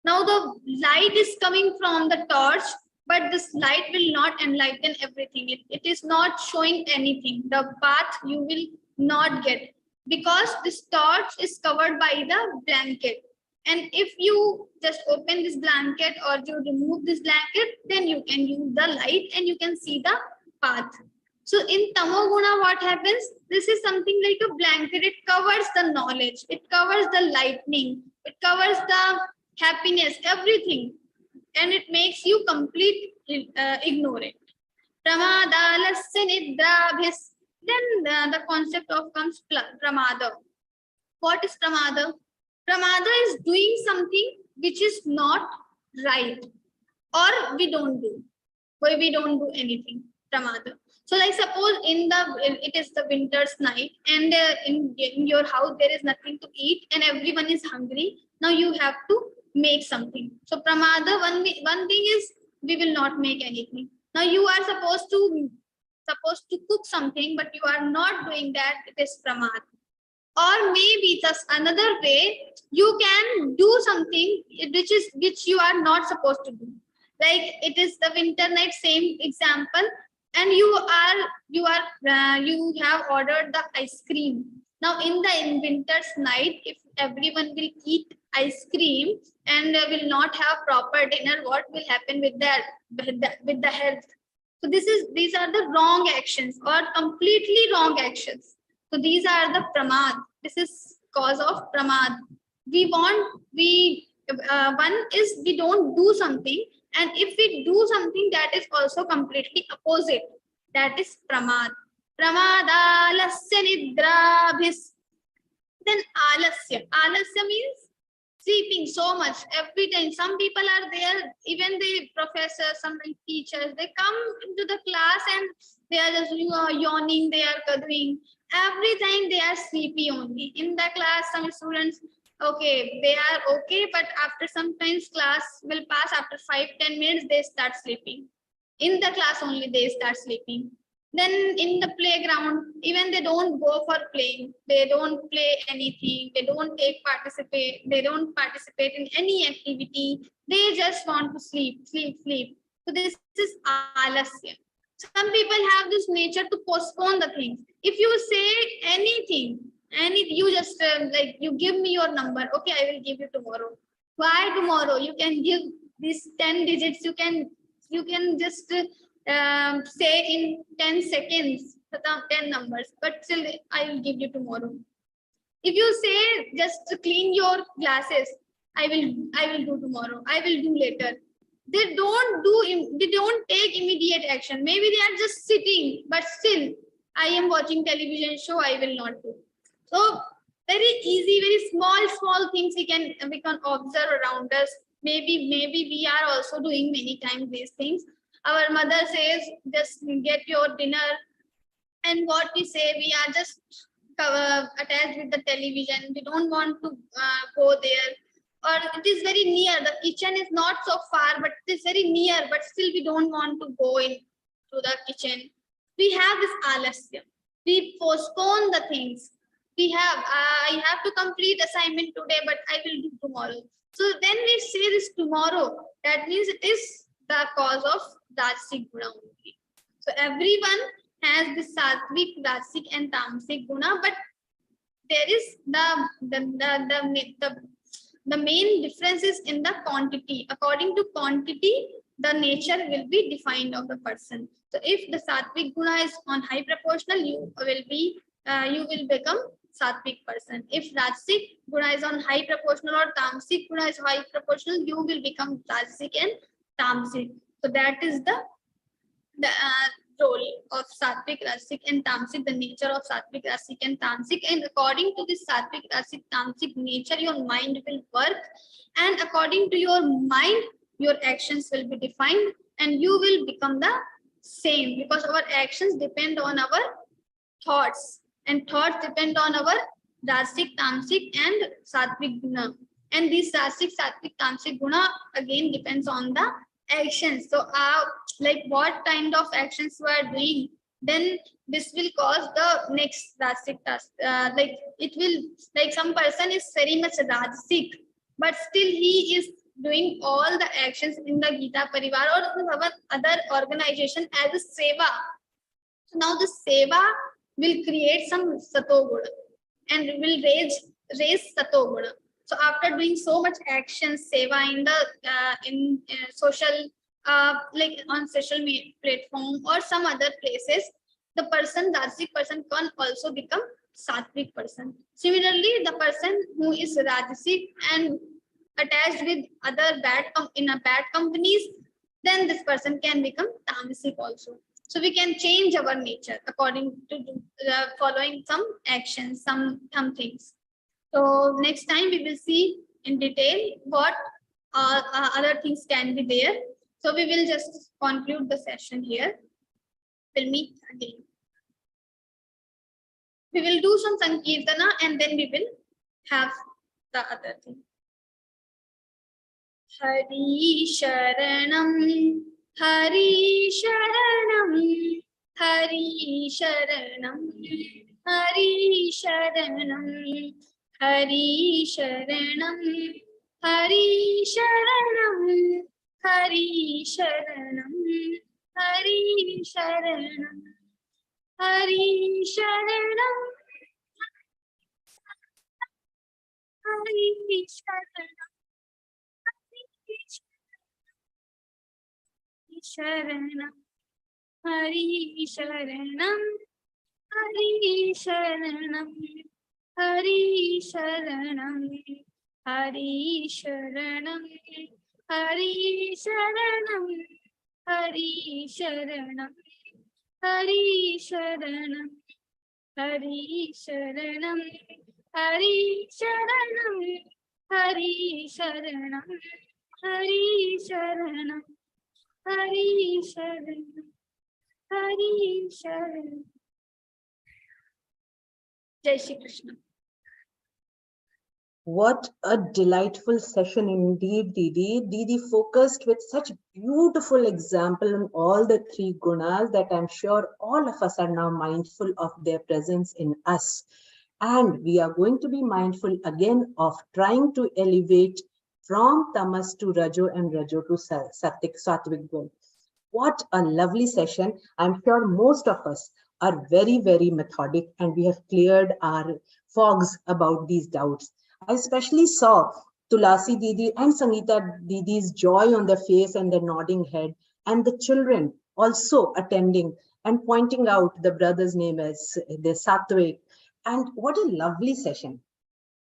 Now the light is coming from the torch, but this light will not enlighten everything. It is not showing anything. The path you will not get because this torch is covered by the blanket. And if you just open this blanket or you remove this blanket, then you can use the light and you can see the path. So in Tamoguna, what happens? This is something like a blanket. It covers the knowledge. It covers the lightning. It covers the happiness, everything. And it makes you complete ignorant. Pramadalasya nidrabhis. Then the concept of comes pramada. What is pramada? Pramada is doing something which is not right, or we don't do. Why we don't do anything? Pramada. So, like suppose it is the winter's night, and in your house there is nothing to eat, and everyone is hungry. Now you have to make something. So pramada, one thing is we will not make anything. Now you are supposed to cook something, but you are not doing that. It is pramada. Or maybe just another way, you can do something which you are not supposed to do. Like it is the winter night, same example, and you have ordered the ice cream. Now in winter's night, if everyone will eat ice cream and will not have proper dinner, what will happen with the health? So these are the wrong actions or completely wrong actions. So these are the pramad. This is cause of pramad. One is we don't do something, and if we do something that is also completely opposite, that is pramad. Pramadalasya nidrabhis. Then alasya. Alasya means sleeping so much every time. Some people are there, even the professors, some teachers, they come into the class and they are just yawning, they are doing. Every time they are sleepy only. In the class, some students, okay, they are okay, but after sometimes class will pass, after 5-10 minutes, they start sleeping. In the class only, they start sleeping. Then in the playground, even they don't go for playing. They don't play anything. They don't participate. They don't participate in any activity. They just want to sleep. So this is alasya. Some people have this nature to postpone the things. If you say anything, you just like you give me your number. Okay, I will give you tomorrow. Why tomorrow? You can give these 10 digits. You can just say in 10 seconds, 10 numbers, but still I will give you tomorrow. If you say just to clean your glasses, I will do tomorrow, I will do later. They don't take immediate action. Maybe they are just sitting, but still I am watching television show, I will not do. So very easy, very small things we can observe around us. Maybe we are also doing many times these things. Our mother says, just get your dinner. And what we say, we are just attached with the television. We don't want to go there. Or it is very near. The kitchen is not so far, but it is very near. But still we don't want to go into the kitchen. We have this alasya. We postpone the things. I have to complete assignment today, but I will do tomorrow. So then we say this tomorrow. That means it is the cause of Rajasic guna only. So everyone has this Sattvic, Rajasic and Tamasic guna, but there is the main difference is in the quantity. According to quantity, the nature will be defined of the person. So if the Sattvic guna is on high proportional, you will become Sattvic person. If Rajasic guna is on high proportional or Tamasic guna is high proportional, you will become Rajasic and Tamasic. So that is role of sattvic, rasic, and tamasic, the nature of sattvic, rasic, and tamasic. And according to this sattvic, rasic, tamasic nature, your mind will work. And according to your mind, your actions will be defined, and you will become the same, because our actions depend on our thoughts, and thoughts depend on our rasic, tamasic, and sattvic guna. And this rasic, sattvic, tamasic guna again depends on the actions. So like what kind of actions we are doing, then this will cause the next rasic task. Like it will, like some person is very much rajasic, but still he is doing all the actions in the Geeta Parivar or our other organization as a seva. So now the seva will create some sato guna and will raise sato guna. So after doing so much action, seva in the social, like on social media platform or some other places, the person, Rajasic person, can also become Sattvic person. Similarly, the person who is Rajasic and attached with other bad companies, then this person can become Tamasic also. So we can change our nature according to following some actions, some things. So next time we will see in detail what other things can be there. So we will just conclude the session here. We'll meet again. We will do some Sankirtana and then we will have the other thing. Hari Sharanam, Hari Sharanam, Hari Sharanam, Hari Sharanam, Hari Sharanam, Hari Sharanam, Hari Sharanam, Hari Sharanam, Hari Sharanam, Hari Sharanam, Sharanam, Hari Sharanam, Hari Sharanam, Hari Sharanam, Hari Sharanam, Hari Sharanam, Hari Sharanam, Hari Sharanam, Hari Sharanam, Hari Sharanam, Hari Sharanam, Hari Sharanam, Hari Sharanam, Hari Sharanam. Jai Shri Krishna. What a delightful session indeed, Didi. Didi focused with such beautiful example on all the three gunas that I'm sure all of us are now mindful of their presence in us. And we are going to be mindful again of trying to elevate from tamas to rajo and rajo to sattvic gun. What a lovely session. I'm sure most of us are very, very methodic and we have cleared our fogs about these doubts. I especially saw Tulasi Didi and Sangeeta Didi's joy on their face and their nodding head, and the children also attending and pointing out the brother's name as the Sattvic. And what a lovely session.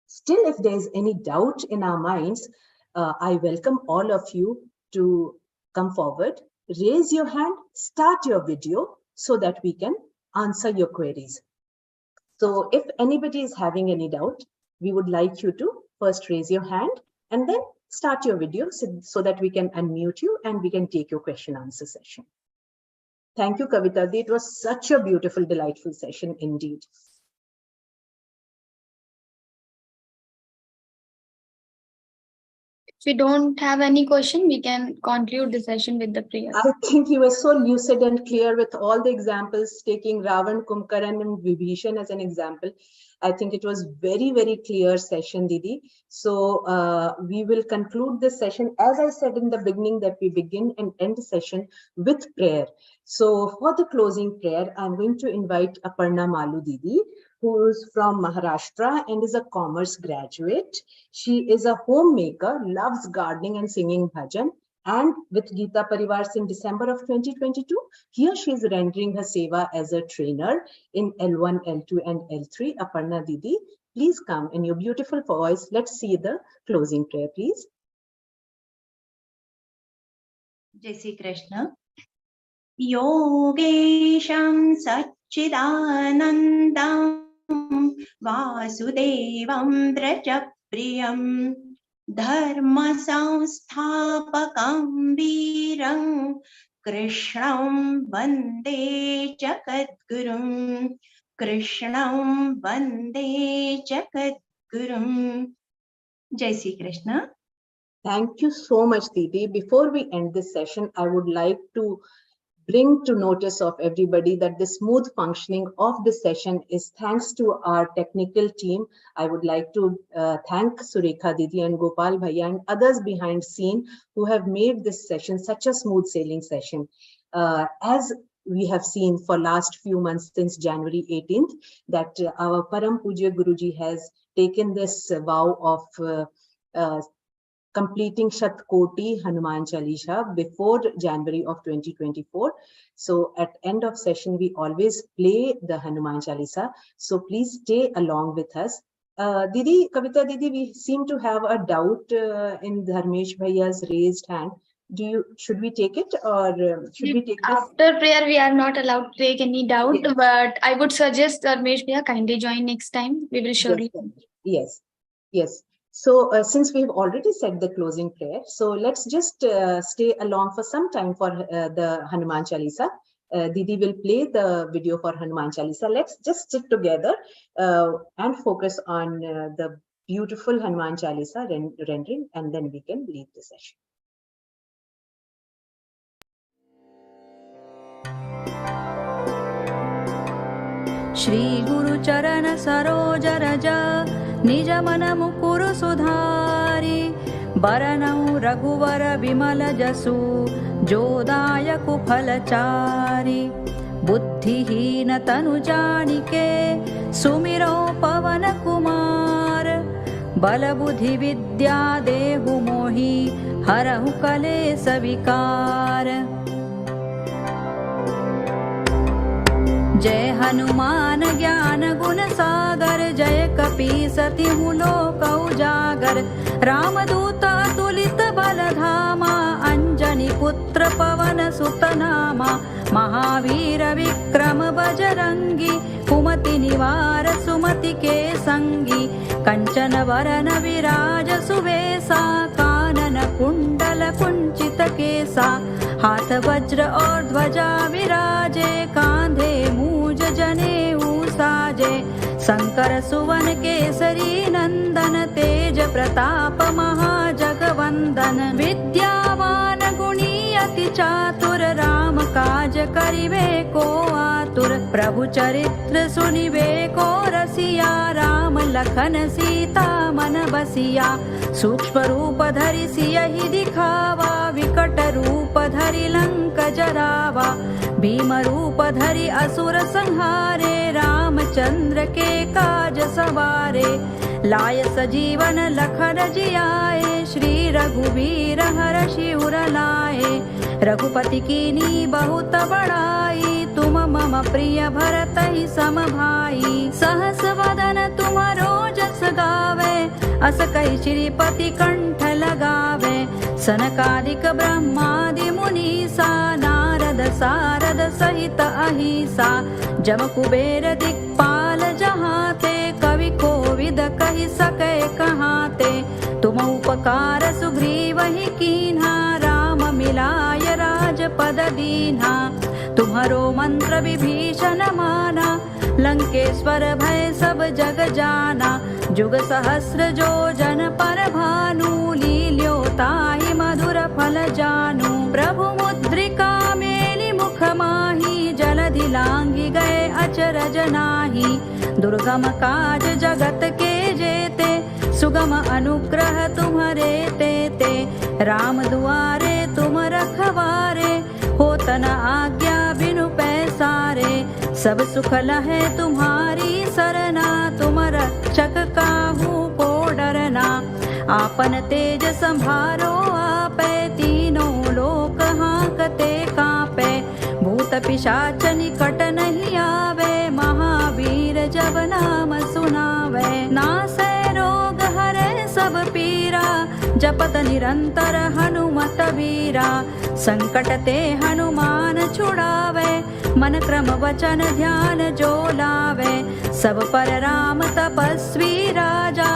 Still, if there's any doubt in our minds, I welcome all of you to come forward, raise your hand, start your video so that we can answer your queries. So if anybody is having any doubt, we would like you to first raise your hand and then start your video so that we can unmute you and we can take your question answer session. Thank you, Kavita. It was such a beautiful, delightful session indeed. If we don't have any question, we can conclude the session with the prayer. I think you were so lucid and clear with all the examples, taking Ravan, Kumbhakarna and Vibhishan as an example. I think it was very, very clear session, Didi. So we will conclude this session. As I said in the beginning, that we begin and end the session with prayer. So for the closing prayer, I'm going to invite Aparna Malu Didi, who is from Maharashtra and is a commerce graduate. She is a homemaker, loves gardening and singing bhajan. And with Geeta Parivar in December of 2022, here she is rendering her seva as a trainer in L1, L2 and L3. Aparna Didi, please come in your beautiful voice. Let's see the closing prayer, please. Jai Shri Krishna. योगेशं सच्चिदानन्दं वासुदेवं व्रजप्रियं धर्मसंस्थापकं वीरं कृष्णं वन्दे जगद्गुरुं कृष्णं वन्दे जगद्गुरुं। जय Shri Krishna. Thank you so much, Didi. Before we end this session, I would like to bring to notice of everybody that the smooth functioning of this session is thanks to our technical team. I would like to thank Surekha Didi and Gopal Bhaiya and others behind scene who have made this session such a smooth sailing session. As we have seen for last few months since January 18th, that our Param Pujya Guruji has taken this vow of completing Shatkoti Hanuman Chalisa before January of 2024. So at end of session, we always play the Hanuman Chalisa. So please stay along with us. Didi, Kavita Didi, we seem to have a doubt in Dharmesh Bhaiya's raised hand. Should we take it or should we take this? After prayer, we are not allowed to take any doubt, Yes. but I would suggest Dharmesh Bhaiya kindly join next time. We will surely. Yes, yes. So since we've already said the closing prayer, so let's just stay along for some time for the Hanuman Chalisa. Didi will play the video for Hanuman Chalisa. Let's just sit together and focus on the beautiful Hanuman Chalisa rendering, and then we can leave the session. Shri गुरु चरण सरोज रज निज मन मुकुरु सुधारी बरनउ रघुवर विमल जसु जोदायक फलचारी बुद्धिहीन तनु जानिके सुमिरो पवन कुमार बल बुद्धि विद्या देहु मोहि हरहु कलेस विकार। जय हनुमान ज्ञान गुण सागर जय कपीसति लोक उजागर रामदूत तुलित बल धामा अंजनी पुत्र पवन सुत नामा महावीर विक्रम बजरंगी कुमति निवार सुमति के संगी कंचन वरन विराज सुवेसा कानन कुंडल कुंचित केसा हाथ वज्र और ध्वजा विराजे कांधे मूज जनेऊ साजे शंकर सुवन केसरी नंदन तेज प्रताप महाजगवंदन विद्यावान गुणी अति चातुर राम काज करिवे को आतुर प्रभु चरित्र सुनिवे को रसिया राम लखन सीता मन बसिया सूक्ष्म रूप धरि सियहि दिखावा विकट रूप धरि लंक जरावा भीम रूप धरि असुर संहारे रामचंद्र के काज सवारे लाय सजीवन लखन जियाए श्री रघुवीर हरषि उर लाए रघुपति कीनी बहुत बड़ाई तुम मम प्रिय भरत ही सम भाई सहस वदन तुम्हारो जस गावे अस कहि श्रीपति कंठ लगावे सनकादिक ब्रह्मादि मुनीसा नारद सारद सहित अहिसा जम कुबेर दिक्पाल जहाते कवि कोविद कहि सके कहाते तुम उपकार सुग्रीवहि कीन्हा राम मिलाय राजपद दीन्हा तुम्हारो मंत्र विभीषण माना लंकेश्वर भय सब जग जाना जुग सहस्र जो जन पर भानु लील्यो ताहि मधुर फल जानू प्रभु मुद्रिका मेलि मुख माहि जलधि लांघि गए अचरज नाही दुर्गम काज जगत के जेते सुगम अनुग्रह तुम्हारे तेते राम दुआरे तुम रखवारे होत न आज्ञा बिनु पैसारे सब सुख लहे तुम्हारी सरना तुम रक्षक काहू को डरना आपन तेज संभारो आपे तीनों लोक हांकते कांपे भूत पिशाच निकट नहीं आवे महावीर जब नाम सुनावे नासै रोग हरे सब पीरा रघुबीरा जपत निरंतर हनुमत वीरा संकट ते हनुमान छुड़ावे मन क्रम वचन ध्यान जो लावे सब पर राम तपस्वी राजा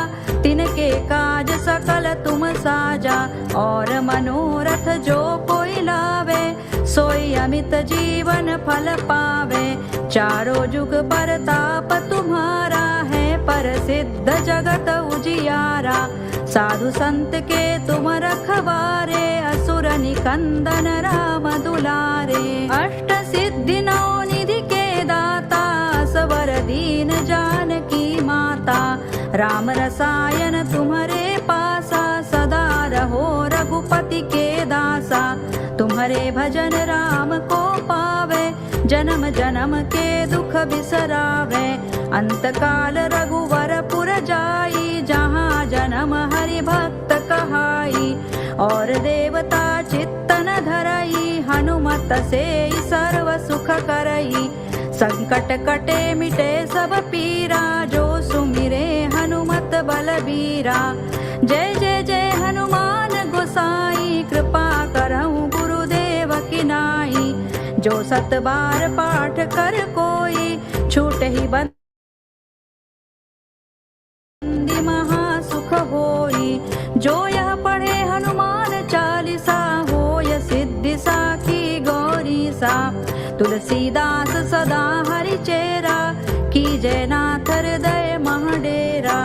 तिनके काज सकल तुम साजा और मनोरथ जो कोई लावे सोई अमित जीवन फल पावे चारों जुग परताप तुम्हारा है प्रसिद्ध जगत उजियारा साधु संत के तुम रखवारे असुर निकंदन राम दुलारे अष्ट सिद्धि नौ निधि के दाता सवर दीन जानकी माता राम रसायन तुम्हारे पासा सदा रहो रघुपति के दासा तुम्हारे भजन राम को पावे जन्म जन्म के दुख बिसरावे अंत काल रघुवर पुर जाई जहाँ जन्म हरि भक्त कहाई और देवता चित्तन धरई हनुमत से सर्व सुख करई संकट कटे मिटे सब पीरा जो सुमिरे हनुमत बलबीरा जय जय जय हनुमान गोसाई कृपा करहु गुरुदेव की नाई जो सत बार पाठ कर कोई छूट ही बंदी महासुख होई जो यह पढ़े हनुमान चालीसा होय सिद्धि साखी गौरी सा तुलसीदास सदा हरि चेरा की जय नाथ हृदय महडेरा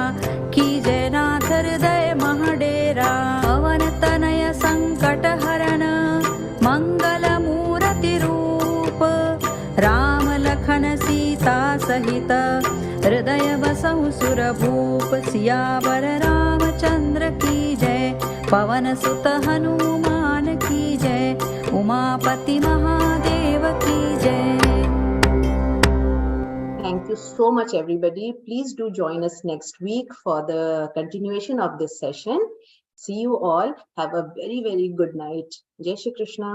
की जय नाथ हृदय महडेरा पवन तनय संकट हरण मंगल मूर्ति रूप राम लखन सीता सहित हृदय बसहु सुर भूप सियावर रामचंद्र की जय पवन सुत हनुमान की जय उमापति महादेव की जय. Thank you so much, everybody. Please do join us next week for the continuation of this session. See you all. Have a very, very good night. Jai Shri Krishna.